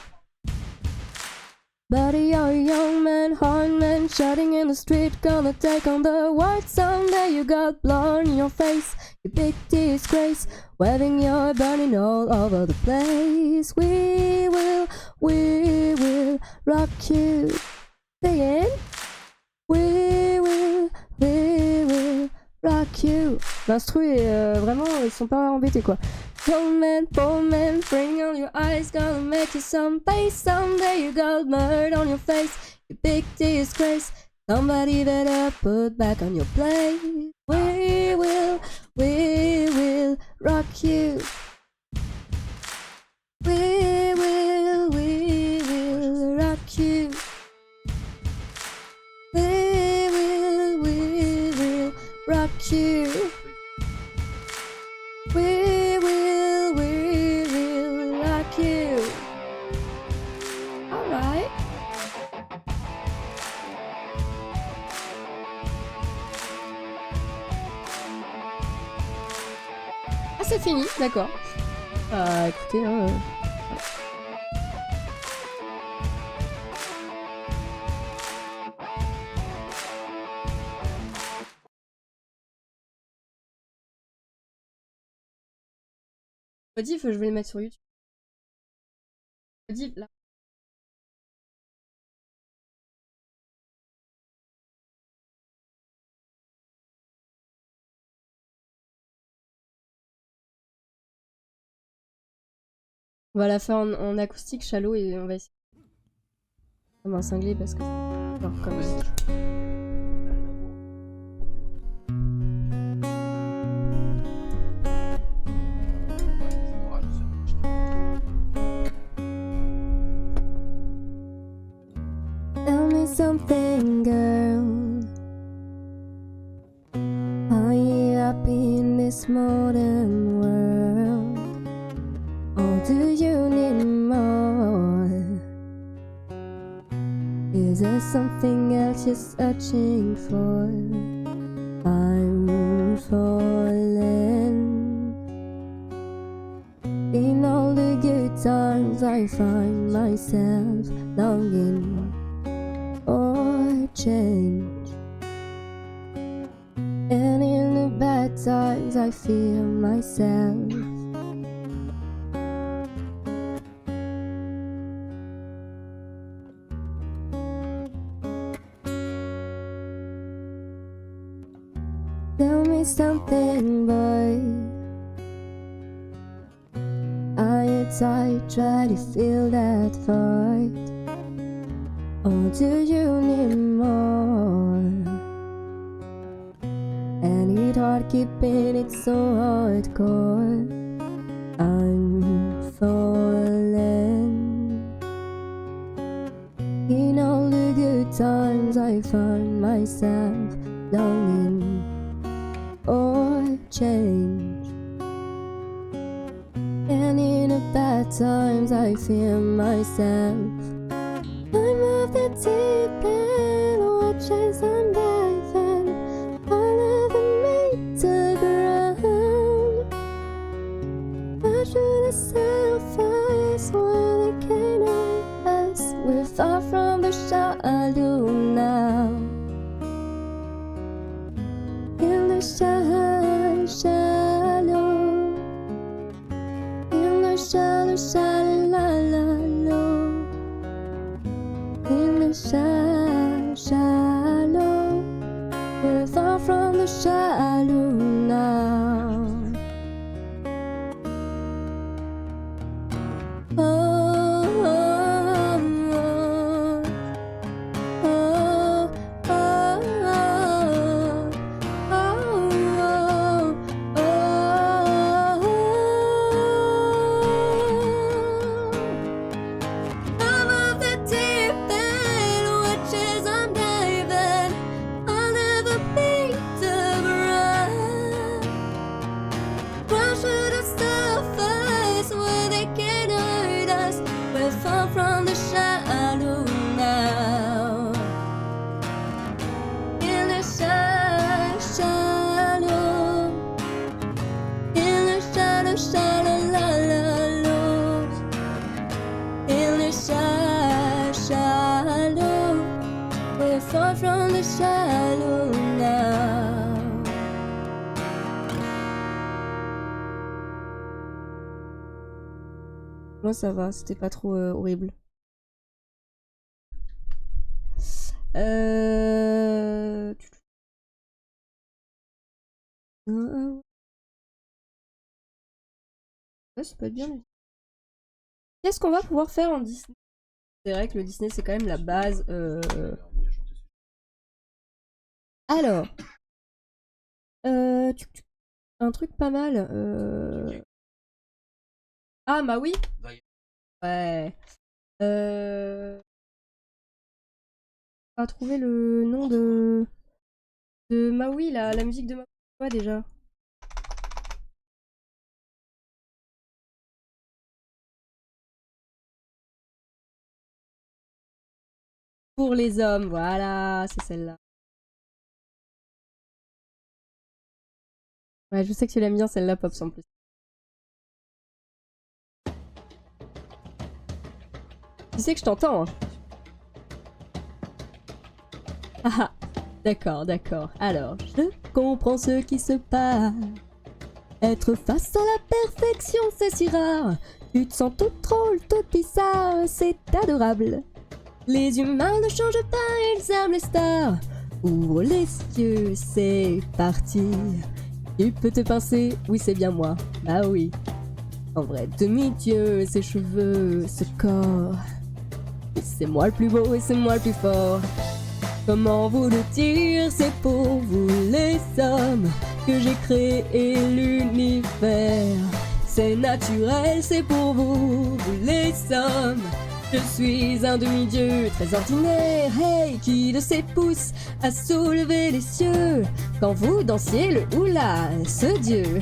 Buddy, you're a young man, hard man, shouting in the street, gonna take on the world someday. You got blood in your face, you big disgrace, waving your burning all over the place. We will rock you. Say it. We will rock you. L'instru est vraiment, ils sont pas embêtés quoi. Poor man, bring on your eyes, gonna make you some face someday. You got murder on your face, you big disgrace. Somebody better put back on your place. We will rock you. We will rock you. We will rock you. Alright. Ah, c'est fini, d'accord. Écoutez, hein. Diff, je vais le mettre sur YouTube. Diff, là. On va la faire en acoustique, shallow, et on va essayer. Comme un cinglé parce que. Genre comme musique. Tell me something, girl. Are you happy in this modern world? Or do you need more? Is there something else you're searching for? I'm falling. In all the good times I find myself longing for change. And in the bad times I feel myself. Tell me something, boy. Are you tired, try to fill that void? Or do you need more? And it's hard keeping it so hardcore. I'm falling. In all the good times I find myself longing for change. And in the bad times I feel myself. I'm off the deep end, watch as I'm diving. I'll never meet the ground. Why should I sacrifice what I cannot pass? We're far from the shadow now. In the shallow, in the shallow, shallow, in the shallow, we're far from the shallow now. Far from the shallow now. Moi ça va, c'était pas trop horrible. Ouais, ça peut être bien. Qu'est-ce qu'on va pouvoir faire en Disney? C'est vrai que le Disney c'est quand même la base. Alors, un truc pas mal. Ah Maui. Ouais. On va trouver le nom de Maui, la musique de Maui. Quoi déjà? Pour les hommes, voilà, c'est celle-là. Ouais, je sais que tu l'aimes bien celle-là, Pops, en plus. Tu sais que je t'entends, hein. Ah ah, d'accord, d'accord. Alors, je comprends ce qui se passe. Être face à la perfection, c'est si rare. Tu te sens toute drôle, toute bizarre, c'est adorable. Les humains ne changent pas, ils aiment les stars. Ouvre les yeux, c'est parti. Tu peux te pincer, oui c'est bien moi, bah oui. En vrai, demi-dieu, ses cheveux, ce corps. Et c'est moi le plus beau et c'est moi le plus fort. Comment vous le dire, c'est pour vous les hommes que j'ai créé l'univers. C'est naturel, c'est pour vous, vous les hommes. Je suis un demi-dieu très ordinaire, hey, qui de ses pouces a soulevé les cieux. Quand vous dansiez le hula, ce dieu.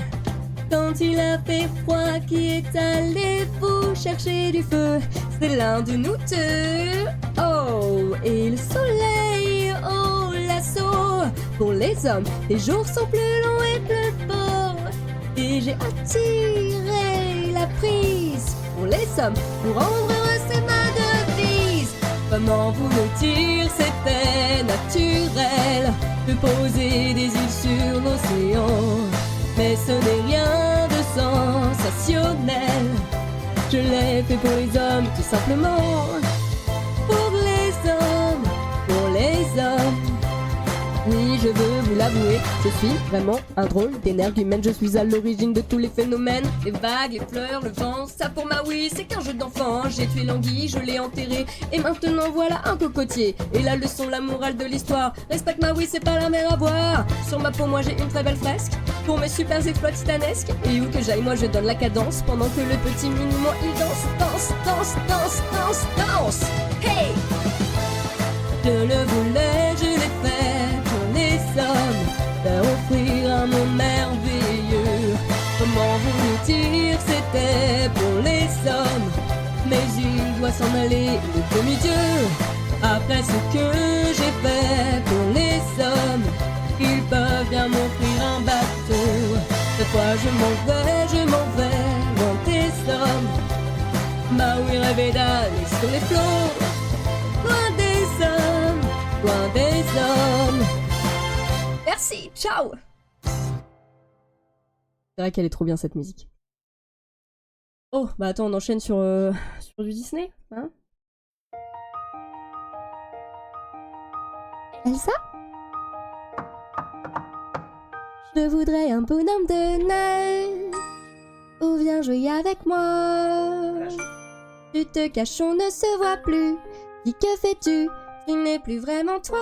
Quand il a fait froid, qui est allé vous chercher du feu? C'est l'un de nous deux. Oh, et le soleil, oh l'assaut. Pour les hommes, les jours sont plus longs et plus forts. Et j'ai attiré la prise. Pour les hommes, pour rendre heureux, c'est ma devise. Comment vous le dire, c'était naturel de poser des îles sur l'océan. Mais ce n'est rien de sensationnel. Je l'ai fait pour les hommes, tout simplement. Pour les hommes, pour les hommes. Oui, je veux vous l'avouer, je suis vraiment un drôle d'énergumène. Je suis à l'origine de tous les phénomènes. Les vagues, les fleurs, le vent, ça pour ma oui, c'est qu'un jeu d'enfant. J'ai tué l'anguille, je l'ai enterré, et maintenant voilà un cocotier. Et la leçon, la morale de l'histoire, respecte ma oui, c'est pas la mer à boire. Sur ma peau, moi j'ai une très belle fresque, pour mes super exploits titanesques. Et où que j'aille, moi je donne la cadence, pendant que le petit mini-moi il danse, danse, danse, danse, danse, danse. Hey! Je le voulais, je l'ai fait pour les hommes, leur offrir un monde merveilleux. Comment vous le dire, c'était pour les hommes, mais il doit s'en aller, le demi-dieu. Après ce que j'ai fait pour les hommes, ils peuvent bien m'offrir un bateau. Cette fois je m'en vais, loin des hommes. Ma oui rêvait d'aller sur les flots, loin des hommes, loin des hommes. Merci, ciao. C'est vrai qu'elle est trop bien cette musique. Oh, bah attends, on enchaîne sur du Disney, hein? Elsa? Je voudrais un bonhomme de neige. Oh, viens jouer avec moi. Tu te caches, on ne se voit plus. Dis, que fais-tu? Tu n'es plus vraiment toi.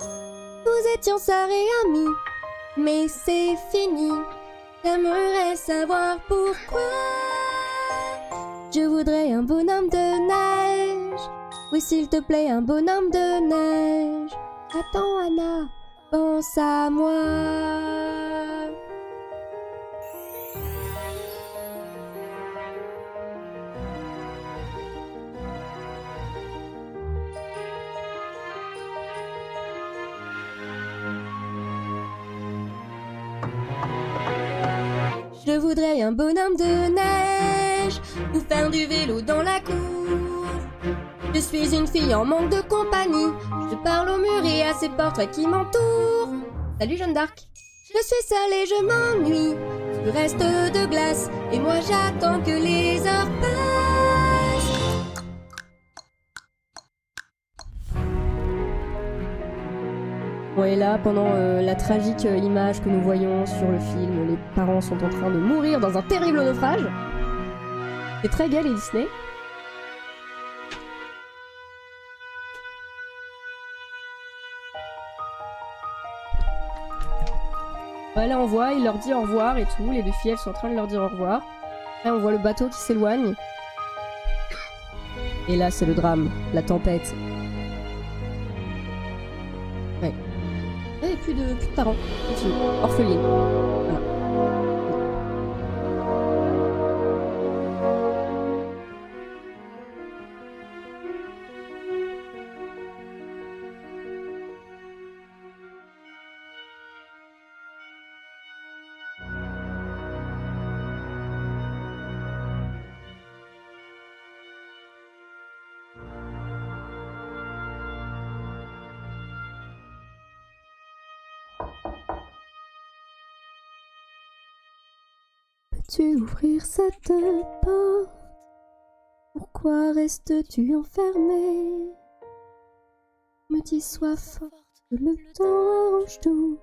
Nous étions sœurs et amis, mais c'est fini. J'aimerais savoir pourquoi. Je voudrais un bonhomme de neige. Oui, s'il te plaît, un bonhomme de neige. Attends, Anna, pense à moi. Je voudrais un bonhomme de neige ou faire du vélo dans la cour. Je suis une fille en manque de compagnie. Je parle au mur et à ces portraits qui m'entourent. Salut Jeanne d'Arc. Je suis seule et je m'ennuie. Tu restes de glace et moi j'attends que les heures passent. Bon, et là, pendant la tragique image que nous voyons sur le film, les parents sont en train de mourir dans un terrible naufrage. C'est très gai les Disney. Ouais, là on voit, il leur dit au revoir et tout, les deux filles elles sont en train de leur dire au revoir. Là on voit le bateau qui s'éloigne. Et là c'est le drame, la tempête. Ouais. Et plus de parents. Orpheline. Voilà. Peux-tu ouvrir cette porte? Pourquoi restes-tu enfermé? Me dis sois forte, le temps arrange tout,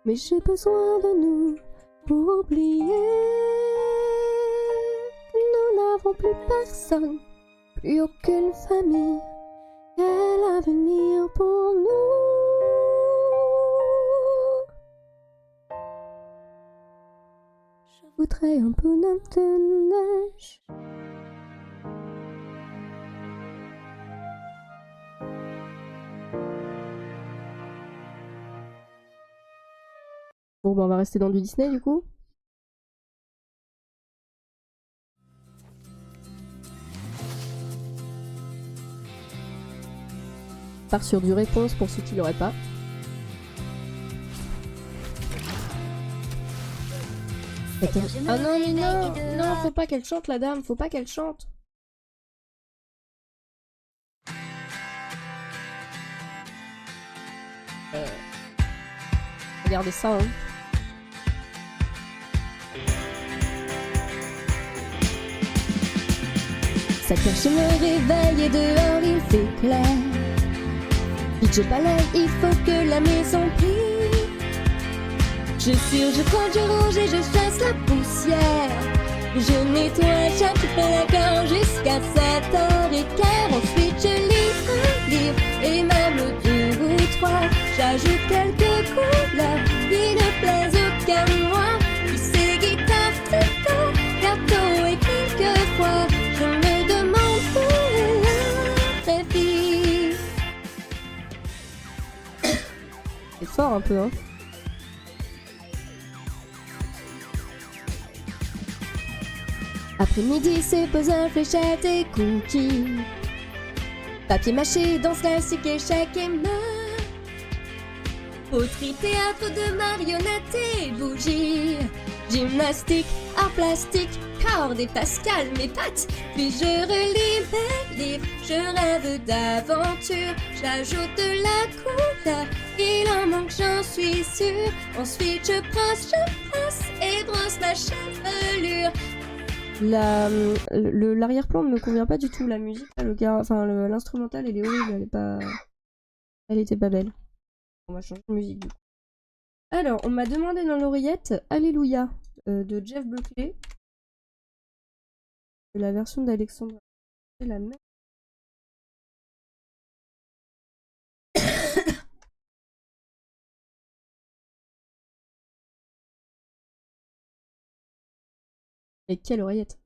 mais j'ai besoin de nous pour oublier que nous n'avons plus personne, plus aucune famille. Quel avenir pour nous? Je voudrais un bonhomme de neige. Bon, bah on va rester dans du Disney du coup. Part sur du réponse pour ceux qui l'auraient pas. Ah non mais non, non, faut pas qu'elle chante la dame, faut pas qu'elle chante. Regardez ça, hein. Ça je me réveille et dehors il fait clair. Vite je balaye, il faut que la maison brille. Je suis, je compte, je range et je chasse la poussière. Je nettoie chaque placard jusqu'à 7h15. Ensuite je lis un livre et même 2 ou 3. J'ajoute quelques couleurs qui ne plaisent aucun moi. Puis c'est guitare, tricot, gâteau et quelquefois je me demande où est la vraie vie. C'est fort un peu, hein. Après-midi, c'est puzzle, fléchettes et cookies. Papier mâché, danse classique, échec et main. Poterie, théâtre de marionnettes et bougies. Gymnastique, art plastique, cordes et Pascal, mes pattes. Puis je relis mes livres, je rêve d'aventure. J'ajoute de la couleur, il en manque, j'en suis sûre. Ensuite je brosse et brosse ma chevelure. L'arrière-plan ne me convient pas du tout, la musique, l'instrumental elle est horrible, elle était pas belle. On va changer de musique du coup. Alors, on m'a demandé dans l'oreillette Alléluia de Jeff Buckley. La version d'Alexandre, c'est la même. Et quelle oreillette!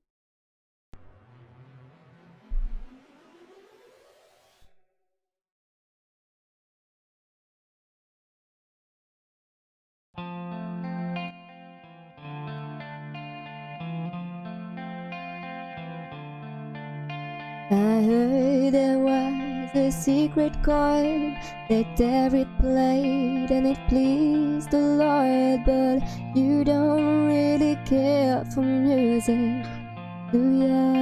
I heard there was a secret chord that David played and it pleased the Lord, but you don't really care for music, do ya?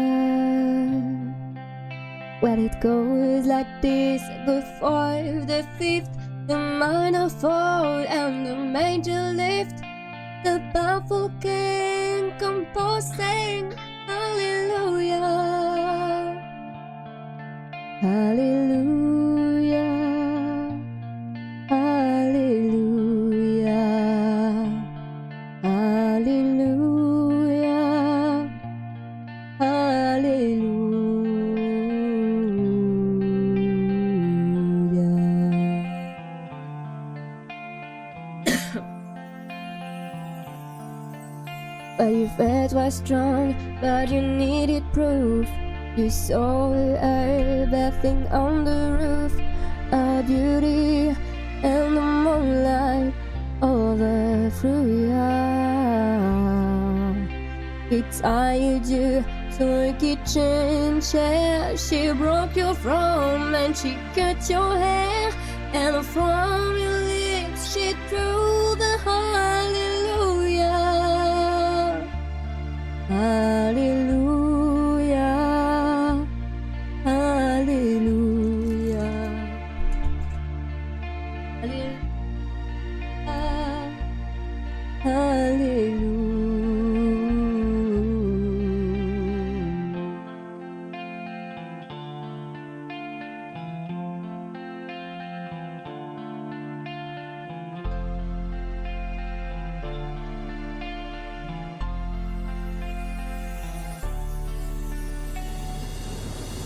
Well, it goes like this: the fourth, the fifth, the minor fall, and the major lift. The powerful king composing Hallelujah. Hallelujah, hallelujah, hallelujah, hallelujah. Well, your faith was strong, but you needed proof. You saw her bathing on the roof, a beauty in the moonlight. tied you to a kitchen chair. She broke your throne and she cut your hair, and from your lips she drew the hallelujah. Hallelujah. Hallelujah. Hallelujah. Hallelujah.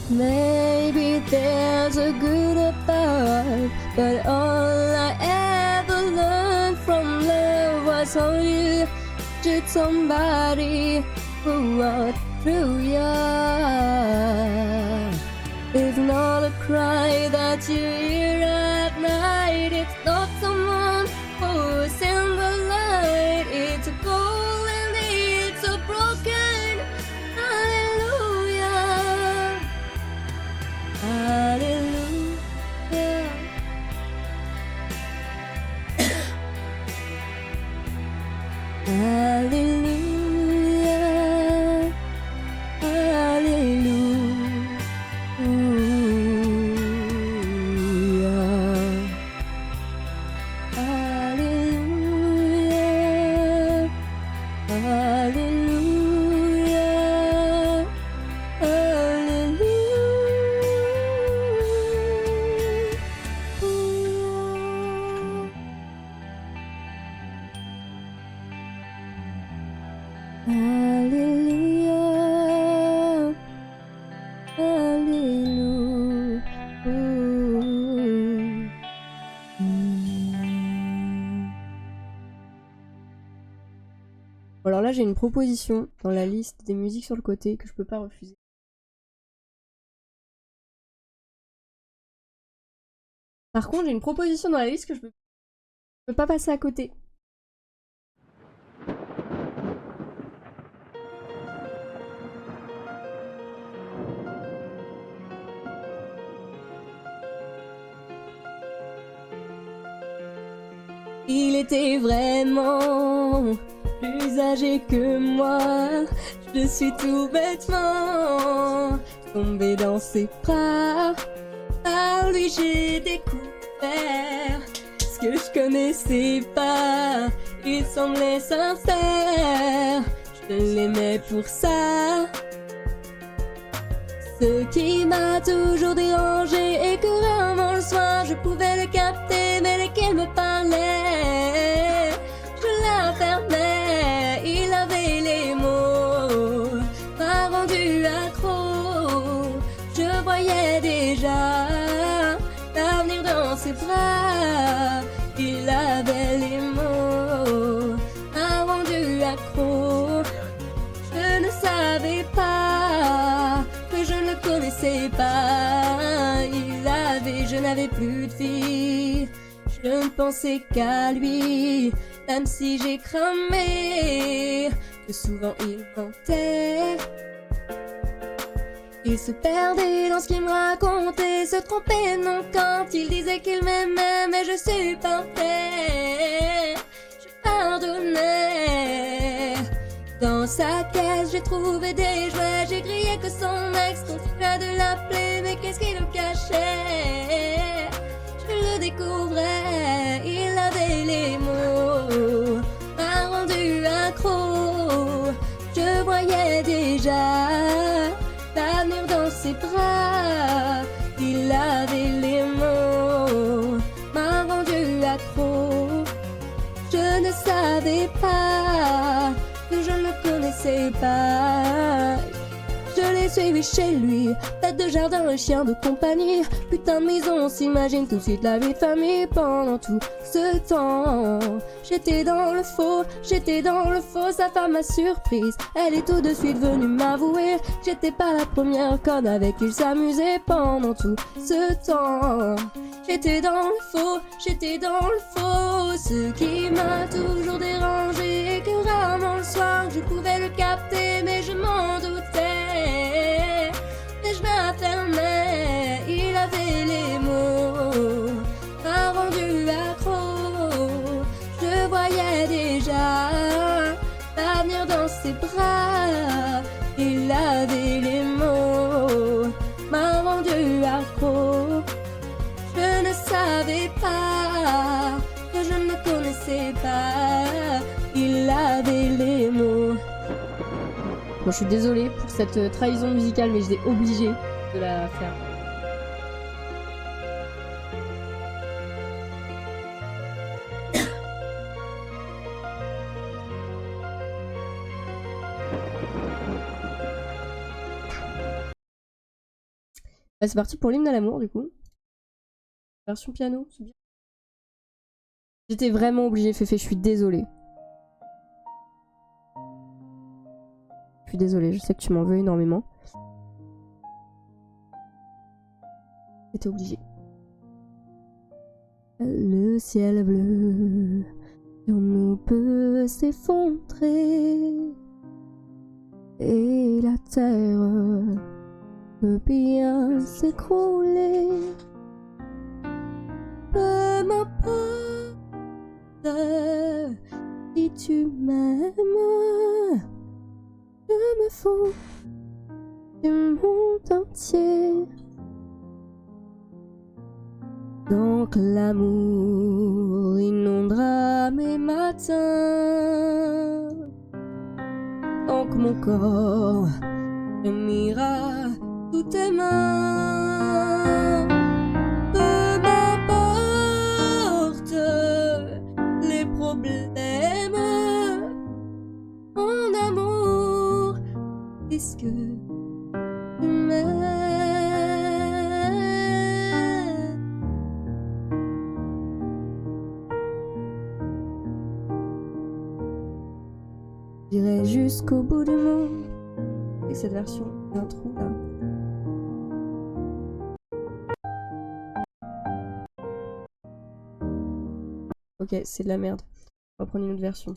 Maybe there's a good above, but all I ever learned from love was how you treat somebody who was true. Yeah, it's not a cry that you hear at night. It's not someone who's in the light. It's a cold and it's a broken. Hallelujah. Hallelujah. Hallelujah. Hallelujah. Hallelujah. Hallelujah. Hallelujah. Alors là, j'ai une proposition dans la liste des musiques sur le côté que je peux pas refuser. Par contre, j'ai une proposition dans la liste que je peux pas passer à côté. Il était vraiment plus âgé que moi. Je suis tout bêtement tombée dans ses bras. Par lui j'ai découvert ce que je connaissais pas. Il semblait sincère, je l'aimais pour ça. Ce qui m'a toujours dérangé et que rarement le soir je pouvais le capter, mais lesquels me parlaient, je la fermais. Il avait les mots, m'a rendu accro. Je voyais déjà l'avenir dans ses bras. Il avait les mots, m'a rendu accro. Je ne savais pas que je ne le connaissais pas. Il avait, je n'avais plus de vie. Je ne pensais qu'à lui, même si j'ai cramé, que souvent il mentait. Il se perdait dans ce qu'il me racontait, se trompait non quand il disait qu'il m'aimait, mais je suis parfait. Je pardonnais. Dans sa caisse, j'ai trouvé des jouets, j'ai grillé que son ex continuait de l'appeler, mais qu'est-ce qu'il nous cachait? Je le découvrais, il avait les mots, m'a rendu accro. Je voyais déjà l'avenir dans ses bras. Il avait les mots, m'a rendu accro. Je ne savais pas que je ne le connaissais pas. Je l'ai suivi chez lui, tête de jardin, le chien de compagnie. Putain de maison, on s'imagine tout de suite la vie de famille. Pendant tout ce temps, j'étais dans le faux, sa femme m'a surprise. Elle est tout de suite venue m'avouer, j'étais pas la première conne avec qui il s'amusait. Pendant tout ce temps, j'étais dans le faux, ce qui m'a toujours dérangé et que rarement le soir je pouvais le capter, mais je m'en doutais. Et je m'affirmais, il avait les mots, m'a rendu accro. Je voyais déjà l'avenir dans ses bras, il avait les mots, m'a rendu accro. Je ne savais pas que je ne connaissais pas, il avait les mots. Bon, je suis désolée pour cette trahison musicale, mais j'étais obligée de la faire. Bah, c'est parti pour l'hymne à l'amour, du coup. Version piano, c'est bien. J'étais vraiment obligée, Féfé, je suis désolée. Je suis désolée, je sais que tu m'en veux énormément. J'étais obligée. Le ciel bleu sur nous peut s'effondrer et la terre peut bien s'écrouler. Peu m'importe si tu m'aimes, je me fous du monde entier. Donc l'amour inondera mes matins, donc mon corps gemira sous tes mains. Peu m'importe les problèmes en amour, puisque tu m'aimes. J'irai jusqu'au bout du monde. Et cette version, il y a un trou là. Ok, c'est de la merde. On va prendre une autre version.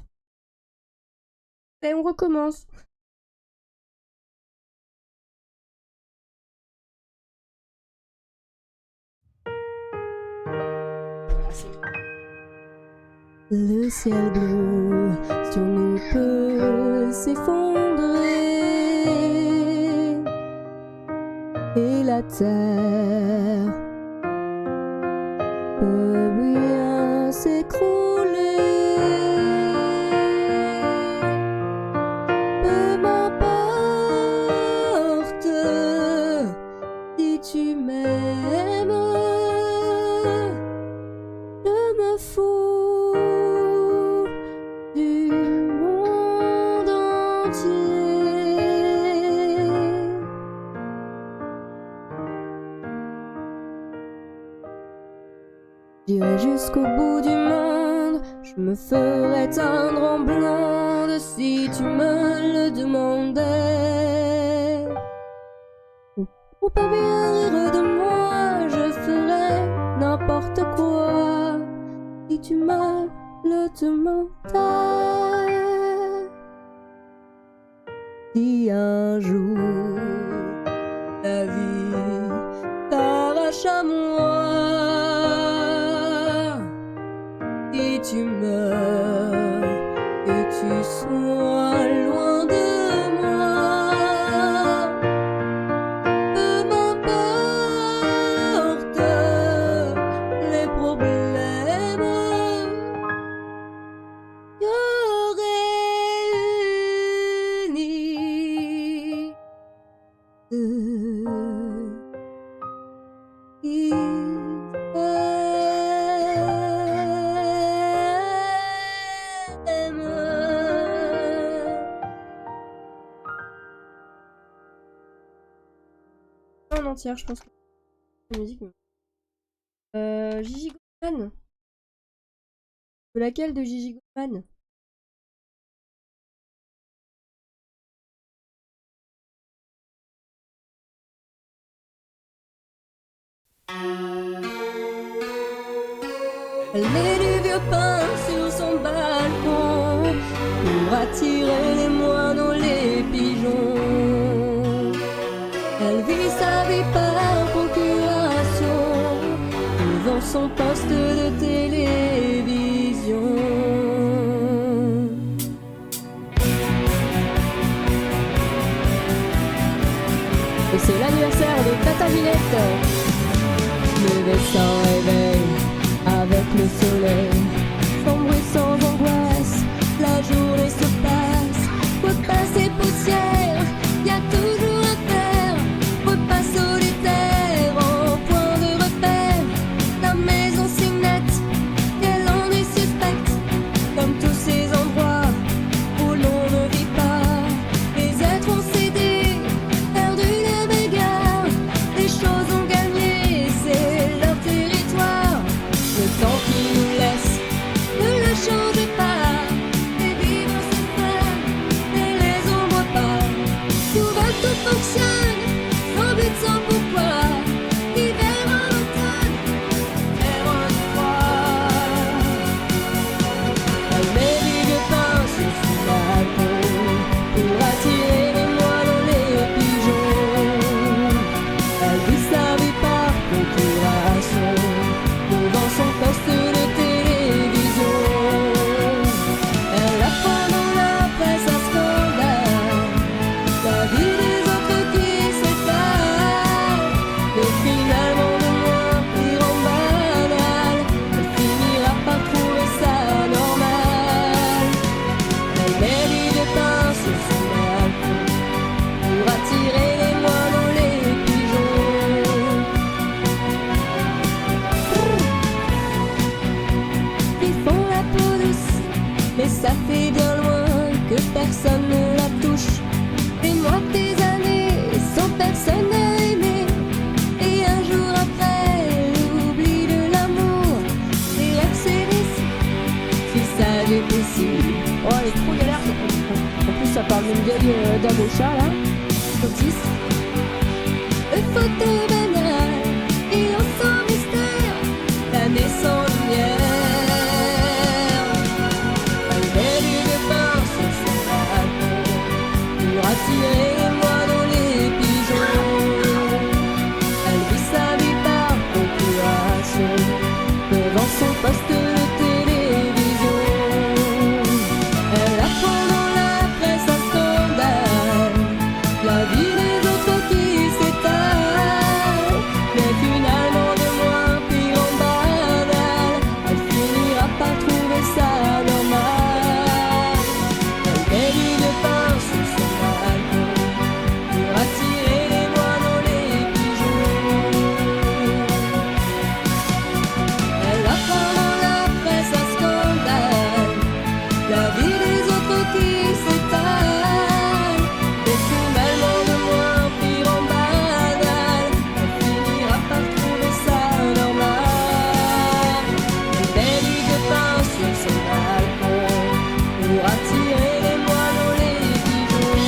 Et on recommence. Le ciel bleu sur nous peut s'effondrer et la terre peut bien s'écrouler. Peu m'importe si tu m'aimes, je me fous du monde entier. J'irai jusqu'au bout du monde, je me ferai teindre en blonde si tu me le demandais. On peut bien rire de moi, je ferai n'importe quoi si tu me le demandais. Si un jour la vie t'arrache à moi, si tu meurs et tu sois loin de moi, peu m'importe les problèmes, y aurait uni qui t'aime. En entière, je pense que la musique. Gigi Goldman. De laquelle de Gigi Goldman? Elle met du vieux pain sur son balcon pour attirer les moineaux, les pigeons. Elle vit sa vie par procuration devant son poste de télévision. Et c'est l'anniversaire de Tata Ginette. Levé sans réveil, avec le soleil, sans bruit, sans angoisse, la journée se passe. Repas et poussière, y a toujours à faire. Repas solitaire, en point de repère. La maison si nette, qu'elle en est suspecte. Comme tous ces endroits où l'on ne vit pas. Les êtres ont cédé, perdu la bagarre. Les choses ont gagné, c'est leur territoire. Le temps qui nous laisse ne le change pas. Les vivants se ferment et les ombres pas. Tout va, tout fonctionne, sans but, sans pourquoi. Hiver en automne, hiver en froid. Elle met du vieux pain sur son balcon pour attirer les moineaux, les pigeons. Elle vit sa vie par procuration devant son poste de télévision. Elle apprend dans la presse un scandale, la vie des autres qui s'étale. Mais finalement de moins pire en banal, elle finira par trouver ça normal. Elle met du vieux pain sur son balcon pour attirer les moineaux, les pigeons. Ils font la peau douce, mais ça fait bien loin que personne ne la touche. Des mois, des années, sans personne à aimer. Et un jour après, l'oubli de l'amour. Les rêves s'érissent, si ça est possible. Oh, elle est trop galère. En plus, ça parle d'une vieille dame au chat, là. Autiste. Le photo banal, il en sans mystère. L'année sans lumière. Elle met du vieux pain sur son balcon pour attirer les moineaux, les pigeons. Elle vit sa vie par procuration devant son poste de télévision. Elle apprend dans la presse un scandale, la vie des autres qui s'étale. Mais finalement de moins pire en banal, elle finira par trouver ça normal. Elle met du vieux pain sur son balcon pour attirer les moineaux, les pigeons. Elle apprend dans la presse un scandale, la vie des autres qui s'étale. Mais finalement de moins pire en banal, elle finira par trouver ça normal. Elle met du vieux pain sur son balcon pour attirer les moineaux, les pigeons.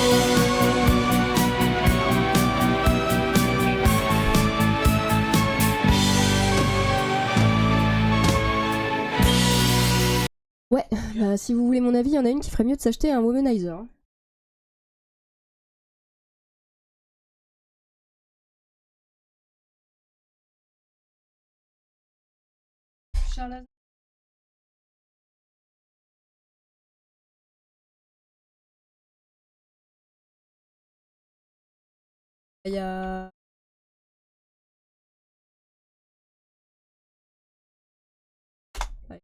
Ouais, bah, si vous voulez mon avis, il y en a une qui ferait mieux de s'acheter un womanizer. Charles. Il y a... Ouais.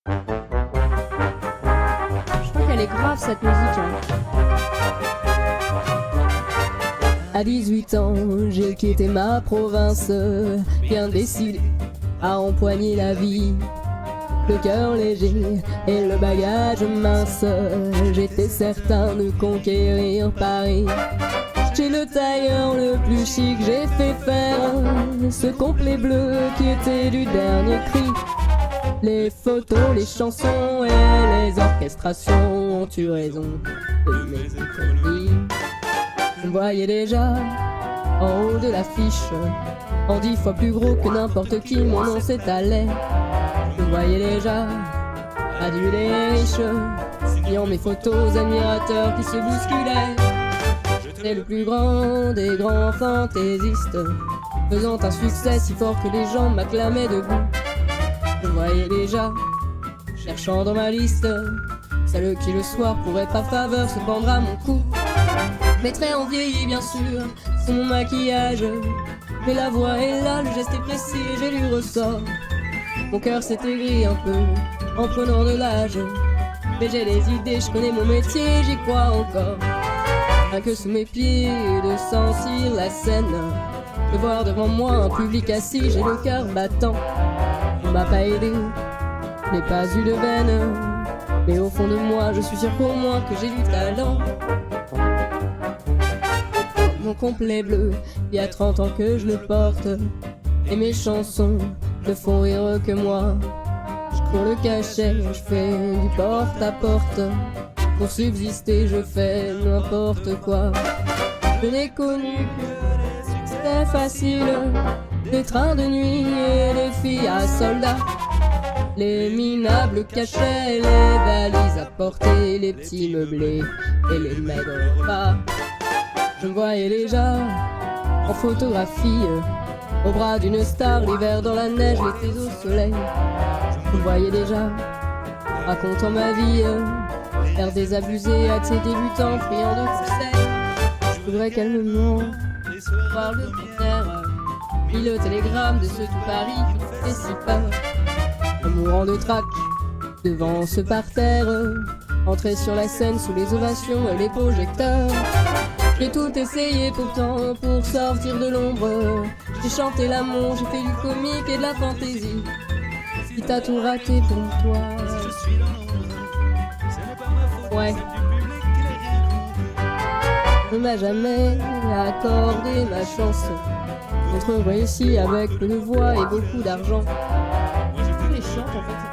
Je crois qu'elle est grave cette musique. Hein. À 18 ans, j'ai quitté ma province, bien décidé à empoigner la vie. Le cœur léger et le bagage mince, j'étais certain de conquérir Paris. Chez le tailleur le plus chic, j'ai fait faire ce complet bleu qui était du dernier cri. Les photos, les chansons et les orchestrations ont eu raison de mes conneries. Je me voyais déjà en haut de l'affiche, en 10 fois plus gros que n'importe qui, mon nom s'étalait. Je voyais déjà adulés et riches, signant mes photos aux admirateurs qui se bousculaient. J'étais le plus grand des grands fantaisistes, faisant un succès si fort que les gens m'acclamaient debout. Je voyais déjà, cherchant dans ma liste, celle qui le soir pourrait par faveur se pendre à mon cou. Mes traits ont vieilli bien sûr, sous mon maquillage, mais la voix est là, le geste est précis et j'ai du ressort. Mon cœur s'est aigri un peu en prenant de l'âge, mais j'ai des idées, je connais mon métier, j'y crois encore. Rien que sous mes pieds, de sentir la scène, de voir devant moi un public assis, j'ai le cœur battant. On m'a pas aidé, je n'ai pas eu de veine, mais au fond de moi, je suis sûr qu'au moins que j'ai du talent. Mon complet bleu, il y a 30 ans que je le porte, et mes chansons ne font rire que moi. Je cours le cachet, je fais du porte-à-porte, pour subsister je fais n'importe quoi. Je n'ai connu que c'était facile, des trains de nuit et des filles à soldats, les minables cachets, les valises à porter, les petits meublés et les maigres repas. Je me voyais déjà en photographie, au bras d'une star, l'hiver dans la neige, l'été au soleil. Je me voyais déjà racontant ma vie, faire des abusés à tes débutants, priant de conseils. Je voudrais calmement voir le contraire, puis le télégramme de ce tout Paris qui ne fait si peur. En mourant de trac devant ce parterre, entrer sur la scène sous les ovations et les projecteurs. J'ai tout essayé pourtant pour sortir de l'ombre. J'ai chanté l'amour, j'ai fait du comique et de la fantaisie. Si t'as tout raté pour toi, ouais, ne m'a jamais accordé ma chance d'être réussi avec peu de voix et beaucoup d'argent. Tous les chants en fait.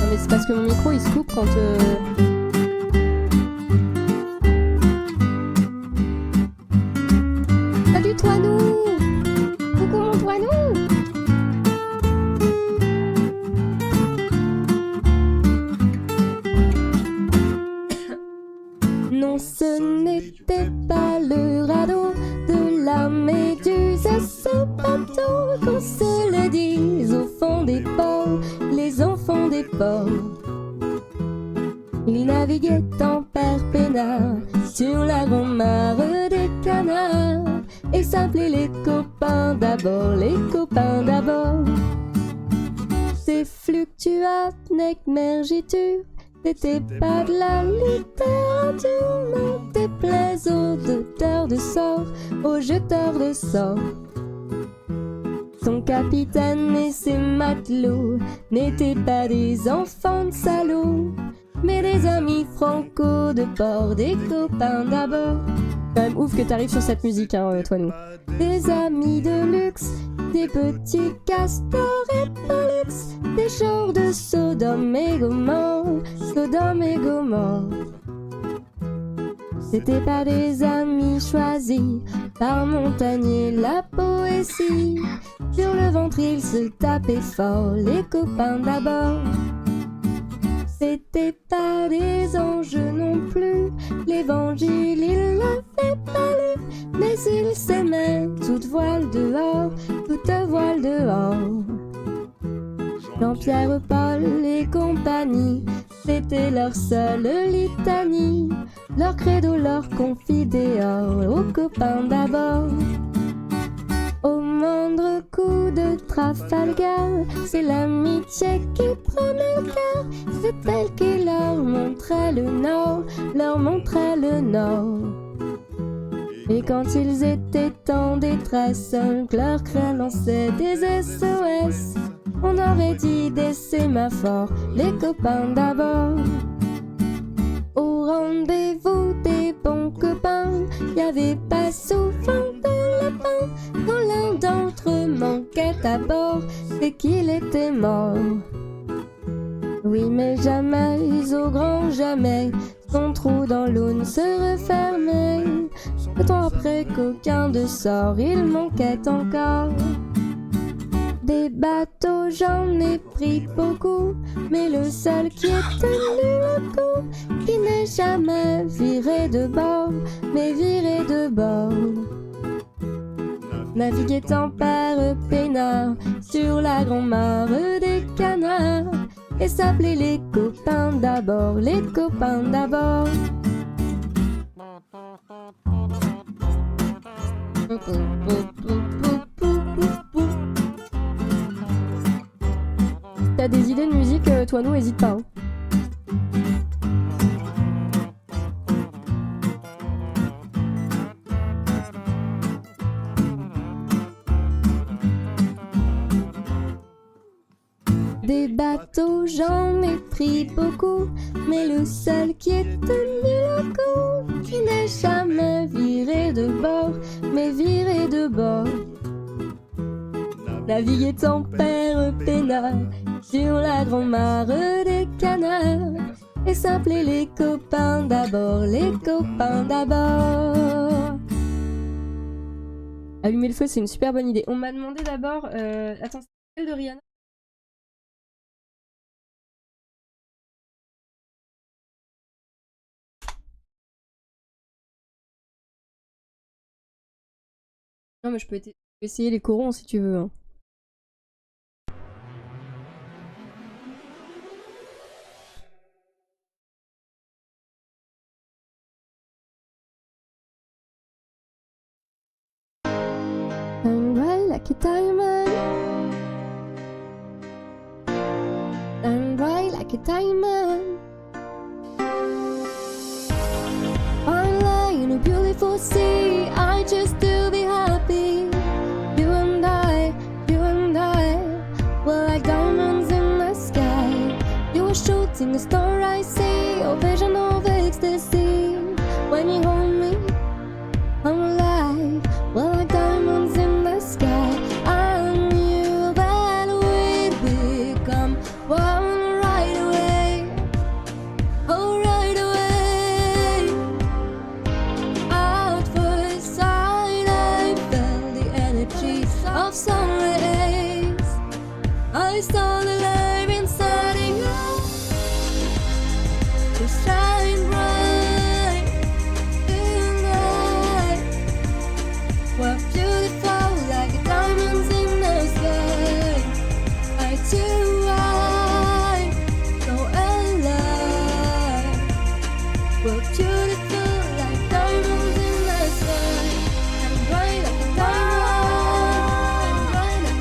Mais c'est parce que mon micro il se coupe quand Salut Toinou! Coucou mon Toinou! Non, ce n'était pas le radeau de la méduse à ce bateau qu'on se le dise au fond des ports, les enfants des ports. Ils naviguaient en perpénard sur la grande mare des canards et s'appelaient les copains d'abord, les copains d'abord. Ces fluctuates n'émergitu, c'était pas de la littérature, mais des plaies aux doteurs de sorts, aux jeteurs de sorts. Son capitaine et ses matelots n'étaient pas des enfants de salauds, mais des amis franco de port, des copains d'abord. Quand même ouf que t'arrives sur cette musique, hein, toi nous. Des amis de luxe, des petits castors et pollux, des genres de Sodome et Gomorre, Sodome et Gomorre. C'était pas des amis choisis par Montagnier la poésie. Sur le ventre ils se tapaient fort, les copains d'abord. C'était pas des anges non plus, l'évangile il l'avait pas lu, mais ils s'aimaient, toute voile dehors, toute voile dehors. Jean-Pierre, Paul et compagnie, c'était leur seule litanie, leur credo, leur confidéor, aux copains d'abord. Au moindre coup de Trafalgar, c'est l'amitié qui prenait le cœur, c'est elle qui leur montrait le nord, leur montrait le nord. Et quand ils étaient en détresse, un leur craint lançait des SOS. On aurait dit des sémaphores, les copains d'abord. Au rendez-vous des bons copains, y avait pas souvent de lapin. Quand l'un d'entre eux manquait à bord, c'est qu'il était mort. Oui, mais jamais, au grand jamais, son trou dans l'eau ne se refermait. Le temps après qu'aucun de sort, il manquait encore. Des bateaux, j'en ai pris beaucoup, mais le seul qui est tenu le coup, qui n'est jamais viré de bord, mais viré de bord. Naviguait en père peinard sur la grand-mare des canards, et s'appelait les copains d'abord, les copains d'abord. T'as des idées de musique, toi nous, hésite pas. Hein. Des bateaux, j'en ai pris beaucoup, mais le seul qui est tenu le coup, qui n'est jamais viré de bord, mais viré de bord. Naviguait en père peinard sur la grand-mare des canards, et s'appelait les copains d'abord, les copains d'abord. Allumer le feu, c'est une super bonne idée. On m'a demandé d'abord... Attends, c'est celle de Rihanna? Non, mais je peux essayer les corons si tu veux. Hein. I'm bright like a diamond. I'm bright like a diamond. I'm lying in a beautiful sea. I just to be happy. You and I, we're like diamonds in the sky. You were shooting a star I see, a vision of ecstasy. When you hold me, I'm alive. We're like diamonds in the sky. I knew that we'd become one right away. Oh, right away. At first sight, I felt the energy of sun rays. I saw the light inside of you to shine bright tonight. We're beautiful like diamonds in the sky. I too are so alive. We're beautiful like diamonds in the sky. I'm bright like a diamond. I'm bright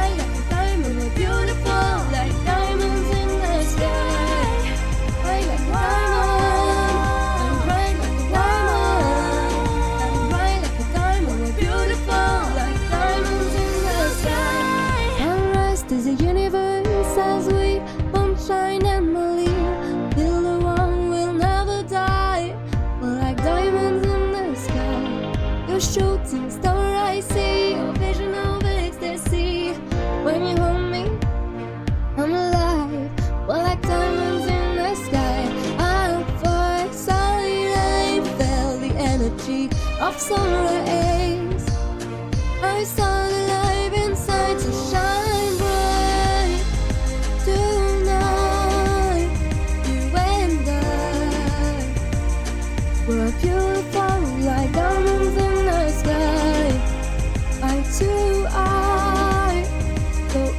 like a diamond. Bright like a diamond. We're beautiful like diamonds in the sky. Bright like a diamond. I'm bright like a diamond. I'm bright like a diamond. We're beautiful like diamonds in the sky. Sunrise is a universe as we sunshine and believe. Build a one will never die. We're like diamonds in the sky. You're shooting star I see, a vision of ecstasy. When you hold me, I'm alive. We're like diamonds in the sky. At first sight, I felt the energy of sun rays. I saw the light inside to shine bright tonight. You and I, we're beautiful like diamonds in the sky. I too are so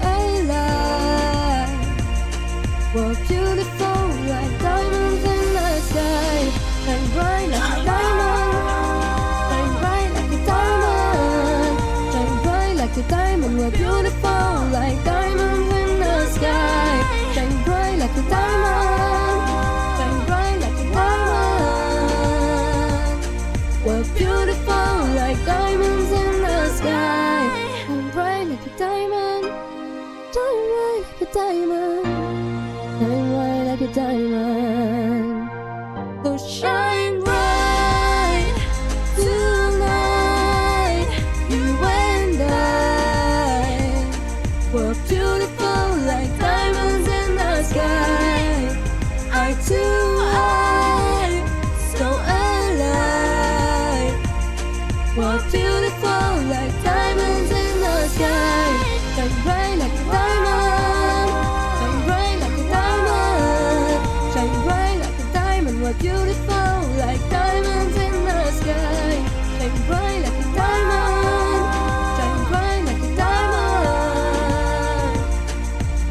beautiful like diamonds in the sky. Shine bright like a diamond. Shine bright like a diamond. Shine bright like a diamond. We're beautiful like diamonds in the sky. Shine bright like a diamond. Shine bright like a diamond. We're beautiful like diamonds in the sky. Shine bright like a diamond. Shine bright like a diamond. Shine bright like a diamond. So shine bright tonight, you and I. We're beautiful like diamonds in the sky. Eye to eye, so alive. We're beautiful like diamonds in the sky. Shine bright like a diamond. Shine bright like a diamond. Shine bright like a diamond. We're beautiful like diamonds in the sky. Shine bright like a diamond. Shine bright like a diamond.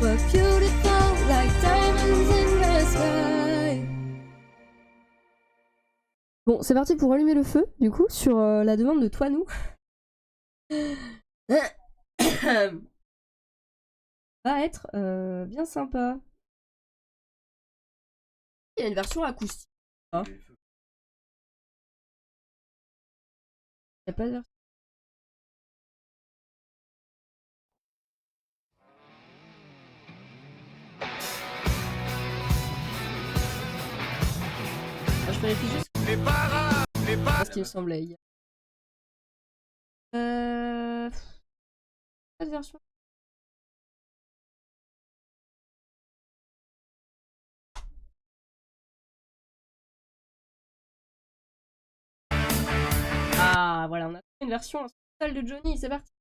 We're beautiful like diamonds in the sky. Bon, c'est parti pour allumer le feu, du coup, sur la demande de Toinou. Va être bien sympa. Il y a une version acoustique. Ah. Il n'y a pas de version. Je vérifie juste. C'est ce qu'il me semblait. Pas de version. Ah voilà, on a une version instrumentale de Johnny, c'est parti.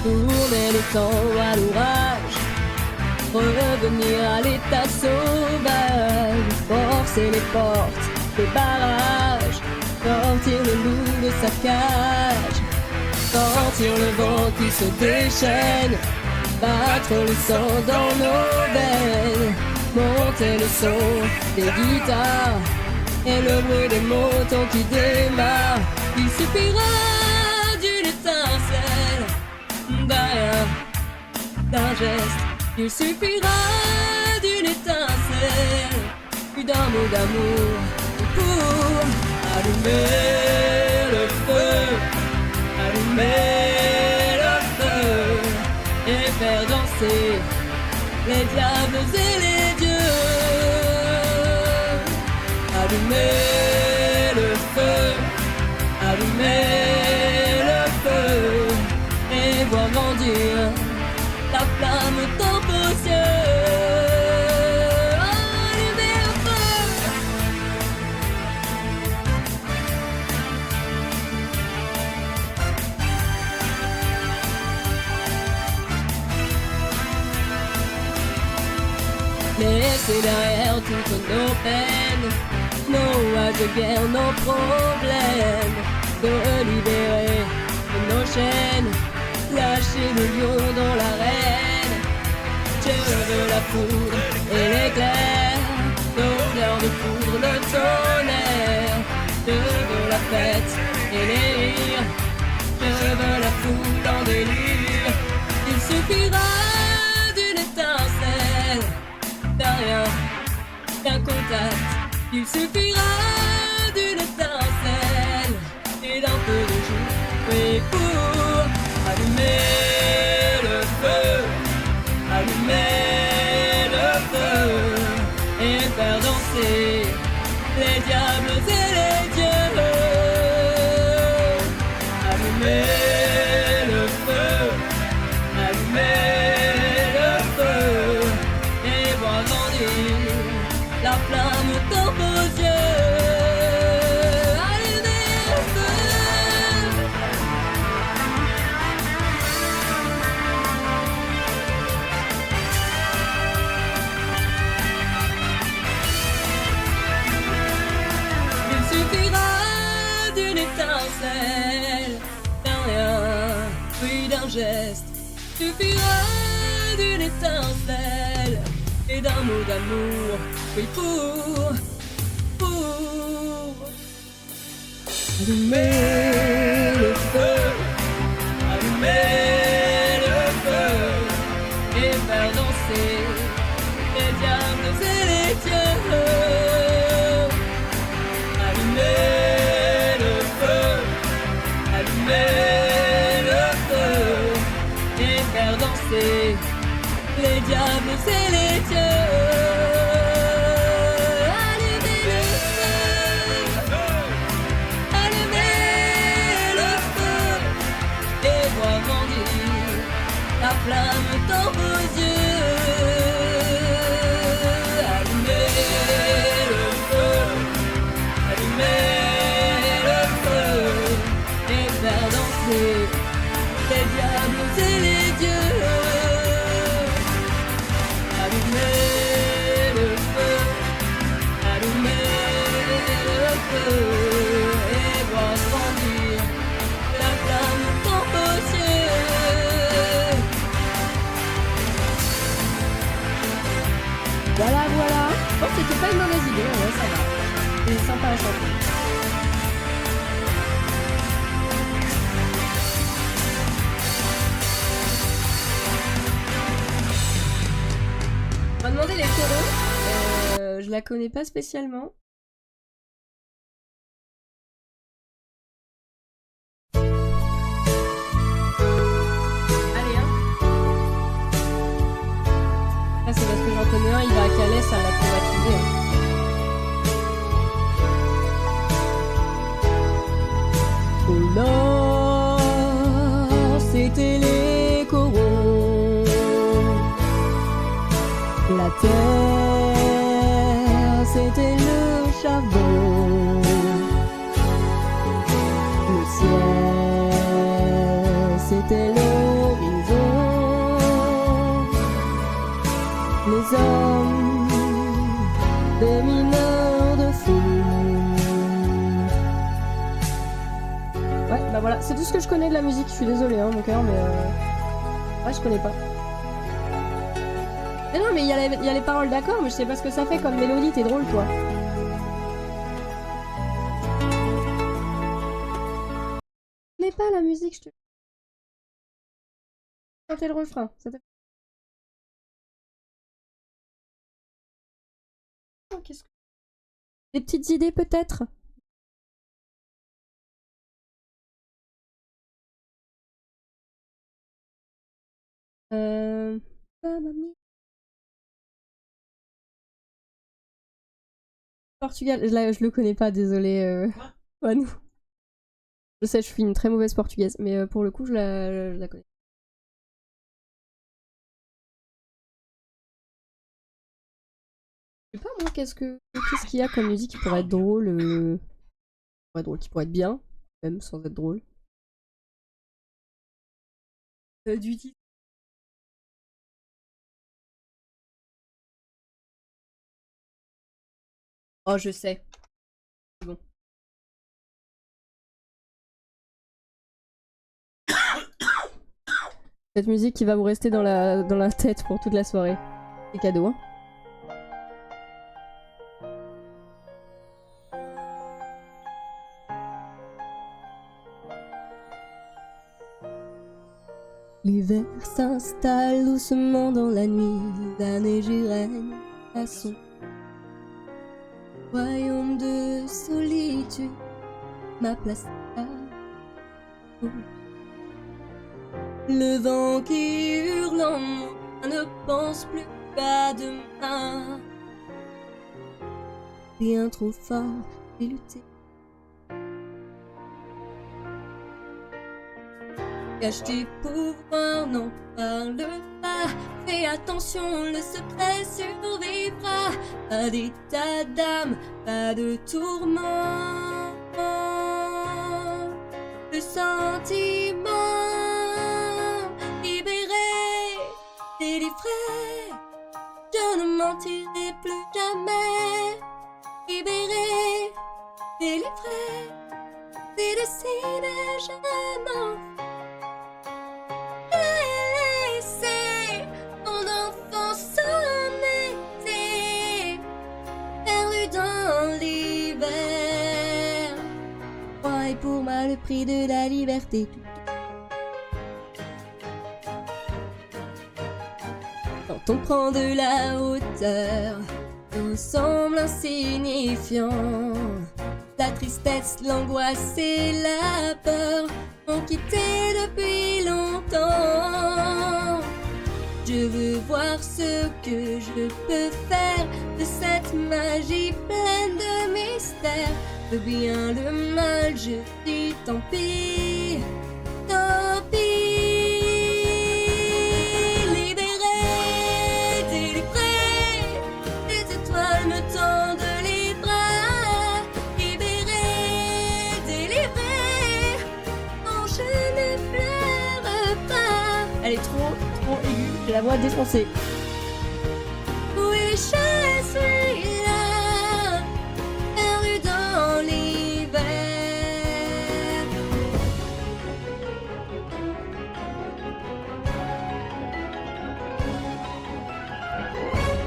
Tourner le temps à l'orage, revenir à l'état sauvage, forcer les portes, les barrages, sortir le loup de sa cage, sentir le vent qui se déchaîne, battre le sang dans nos veines, monter le son des guitares et le bruit des motos qui démarrent. Il suffira d'une étincelle, d'un rien, d'un geste. Il suffira d'une étincelle, puis d'un mot d'amour pour allumer le feu, allumer le feu et faire danser les diables et les dieux. Allumer le feu, allumer le feu et voir grandir la flamme dans vos yeux. Allumer le feu. Laissez derrière toutes nos peines, nos haches de guerre, nos problèmes, de libérer nos chaînes, lâcher le lion dans l'arène. Je veux la foudre et l'éclair, nos fleurs de poudre, le tonnerre. Je veux la fête et les rires, je veux la foule en délire. Il suffira d'une étincelle, d'un rien, d'un contact. Il suffira d'une étincelle et d'un peu de jour, oui, pour allumer le feu, allumer le feu et faire danser les diables et les dieux. Allumer le feu, allumer le feu et voir grandir la flamme dans vos yeux. étincelle d'un rien, puis d'un geste, suffira d'une étincelle et d'un mot d'amour, oui pour allumer le feu, allumer le feu et faire danser les diables et les dieux. Allumer le feu, allumer le feu et faire danser les diables et les dieux. La flamme dans vos yeux, allumez le feu et faire danser les diables et les dieux. Allumez le feu et voir grandir la flamme dans vos yeux. Voilà, voilà. Oh, c'était pas une mauvaise idée, ouais, ça va. C'est sympa à chanter. On va demander les taureaux. Je la connais pas spécialement. C'est parce que j'en connais un, il va à Calais, ça l'a traumatisé. Oh là, c'était les corons. La terre, c'était le charbon. Le ciel, c'était l'horizon. Les hommes, des mineurs de fous. Ouais, bah voilà, c'est tout ce que je connais de la musique. Je suis désolée, hein, mon cœur, mais ouais, je connais pas. Mais non, mais il y a les paroles d'accord, mais je sais pas ce que ça fait comme mélodie. T'es drôle, toi. Je connais pas la musique, je te. Chanter le refrain, ça te. Qu'est-ce que... Des petites idées peut-être? Portugal, je le connais pas, désolé. Ouais, nous. Je sais, je suis une très mauvaise portugaise, mais pour le coup, je la connais. Je sais pas moi, qu'est-ce qu'il y a comme musique qui pourrait être drôle, qui pourrait être bien, même sans être drôle. Du titre. Oh, je sais. C'est bon. Cette musique qui va vous rester dans la tête pour toute la soirée. C'est cadeau, hein. L'hiver s'installe doucement dans la nuit, la neige y règne à son royaume de solitude, ma place à vous. Le vent qui hurle en moi ne pense plus qu'à demain. Bien trop fort, j'ai lutté. Cache tes pouvoirs, n'en parle pas. Fais attention, le secret survivra. Pas d'état d'âme, pas de tourment. Le sentiment libéré, délivré. Je ne mentirai plus jamais. Libéré, délivré. C'est dessiné, je m'en laisser mon enfance en été, perdu dans l'hiver. Froid et pour moi le prix de la liberté. Quand on prend de la hauteur, tout semble insignifiant. La tristesse, l'angoisse et la peur m'ont quitté depuis longtemps. Je veux voir ce que je peux faire de cette magie pleine de mystère. Le bien, le mal, je dis tant pis, tant pis. Libéré, délivré, les étoiles me tendent les bras. Libéré, délivré, non je ne pleure pas. Elle est trop aiguë, j'ai la voix défoncée. Oui, je suis là, perdu dans l'hiver.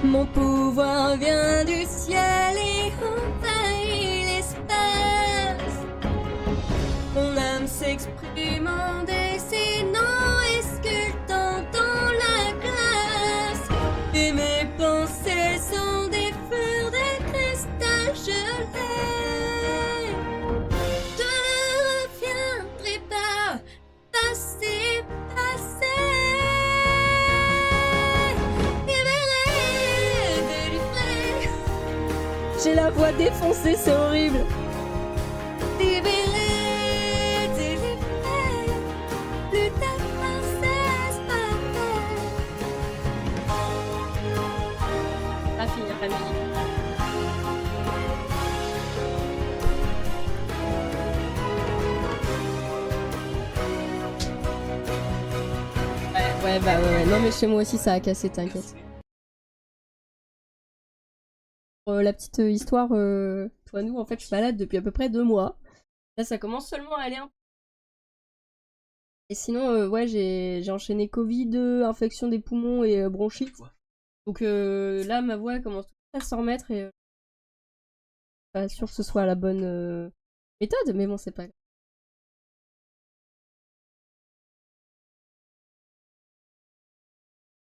Mon pouvoir vient du ciel et envahit l'espace. Mon âme s'exprime en dessinant et sculptant dans la glace. Et mes pensées sont des fleurs de cristal gelé. Je ne reviendrai pas, passer, passer. Libéré, délivré. J'ai la voix défoncée, c'est horrible. Libéré, délivré, plus ta princesse parfaite. À finir la musique. Ouais, bah ouais. Non mais chez moi aussi ça a cassé, t'inquiète. La petite histoire, toi nous en fait je suis malade depuis à peu près 2 mois. Là ça commence seulement à aller un peu. Et sinon ouais j'ai enchaîné Covid, infection des poumons et bronchite. Donc là ma voix commence à s'en remettre et pas sûr que ce soit la bonne méthode, mais bon c'est pas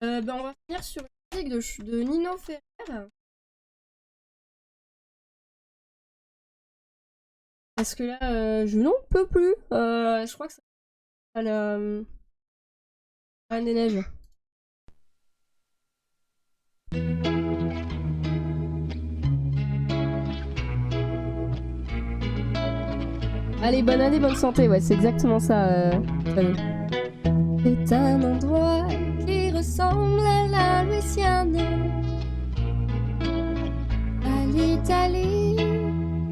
grave. On va finir sur une musique de Nino Ferrer. Parce que là, je n'en peux plus. Je crois que ça va la Reine des Neiges. Allez, bonne année, bonne santé. Ouais, c'est exactement ça. C'est un endroit qui ressemble à la Louisiane, à l'Italie.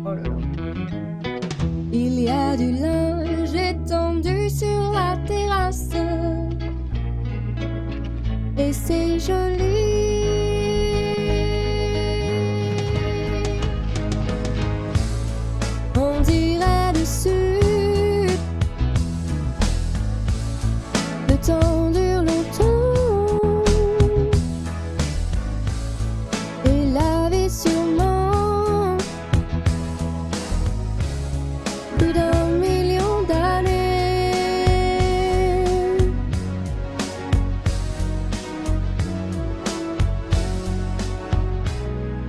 Oh là là. Il y a du linge étendu sur la terrasse et c'est joli. On dirait dessus, le temps dure longtemps et la vie sûrement plus d'1 million d'années.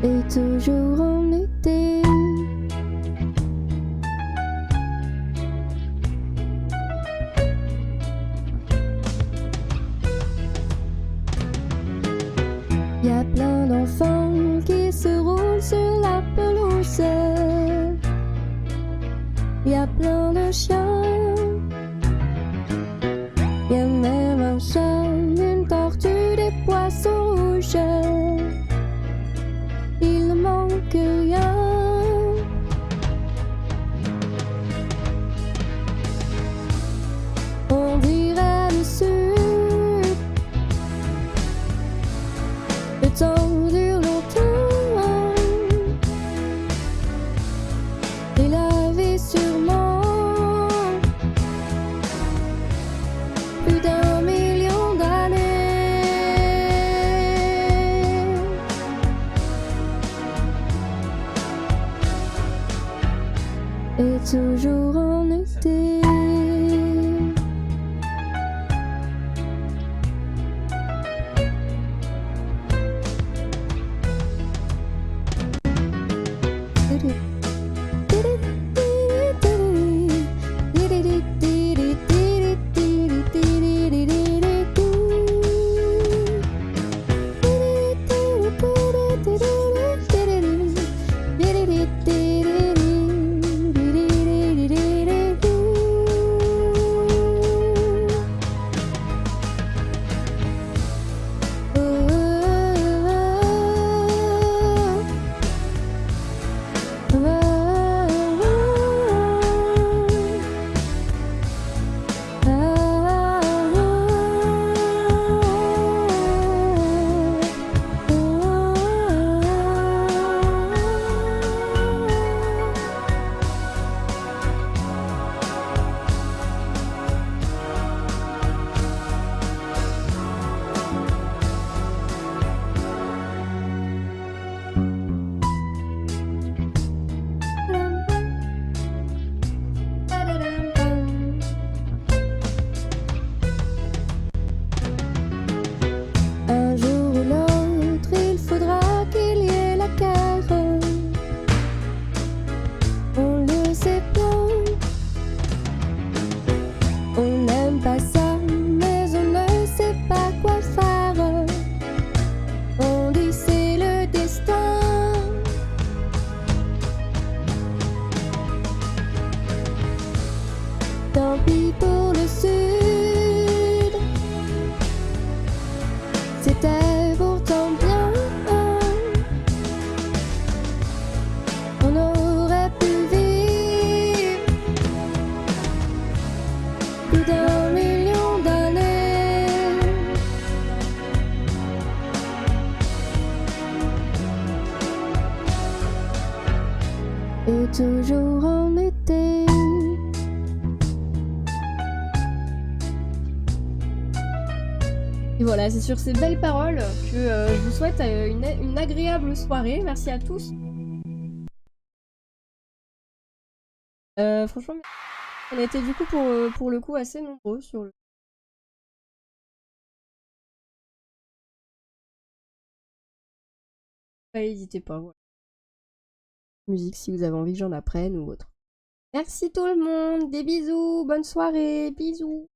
Et toujours en été. Y a plein d'enfants qui se roulent sur la pelouse. Y a plein de chiens. Y a même un chat, une tortue, des poissons rouges. Il ne manque rien. On dirait dessus, le temps dure longtemps et la vie sûrement Et toujours en été. Un jour ou l'autre, il faudra qu'il y ait la guerre. On le sait bien. On n'aime pas ça, mais on ne sait pas quoi faire. On dit c'est le destin. Tant pis pour le sud. C'était pourtant bien. On aurait pu vivre plus d'1 million d'années. Et toujours en été. Et voilà, c'est sur ces belles paroles que je vous souhaite une agréable soirée. Merci à tous. Franchement, on a été du coup pour le coup assez nombreux sur le... N'hésitez pas, voilà. Musique si vous avez envie que j'en apprenne ou autre. Merci tout le monde, des bisous, bonne soirée, bisous.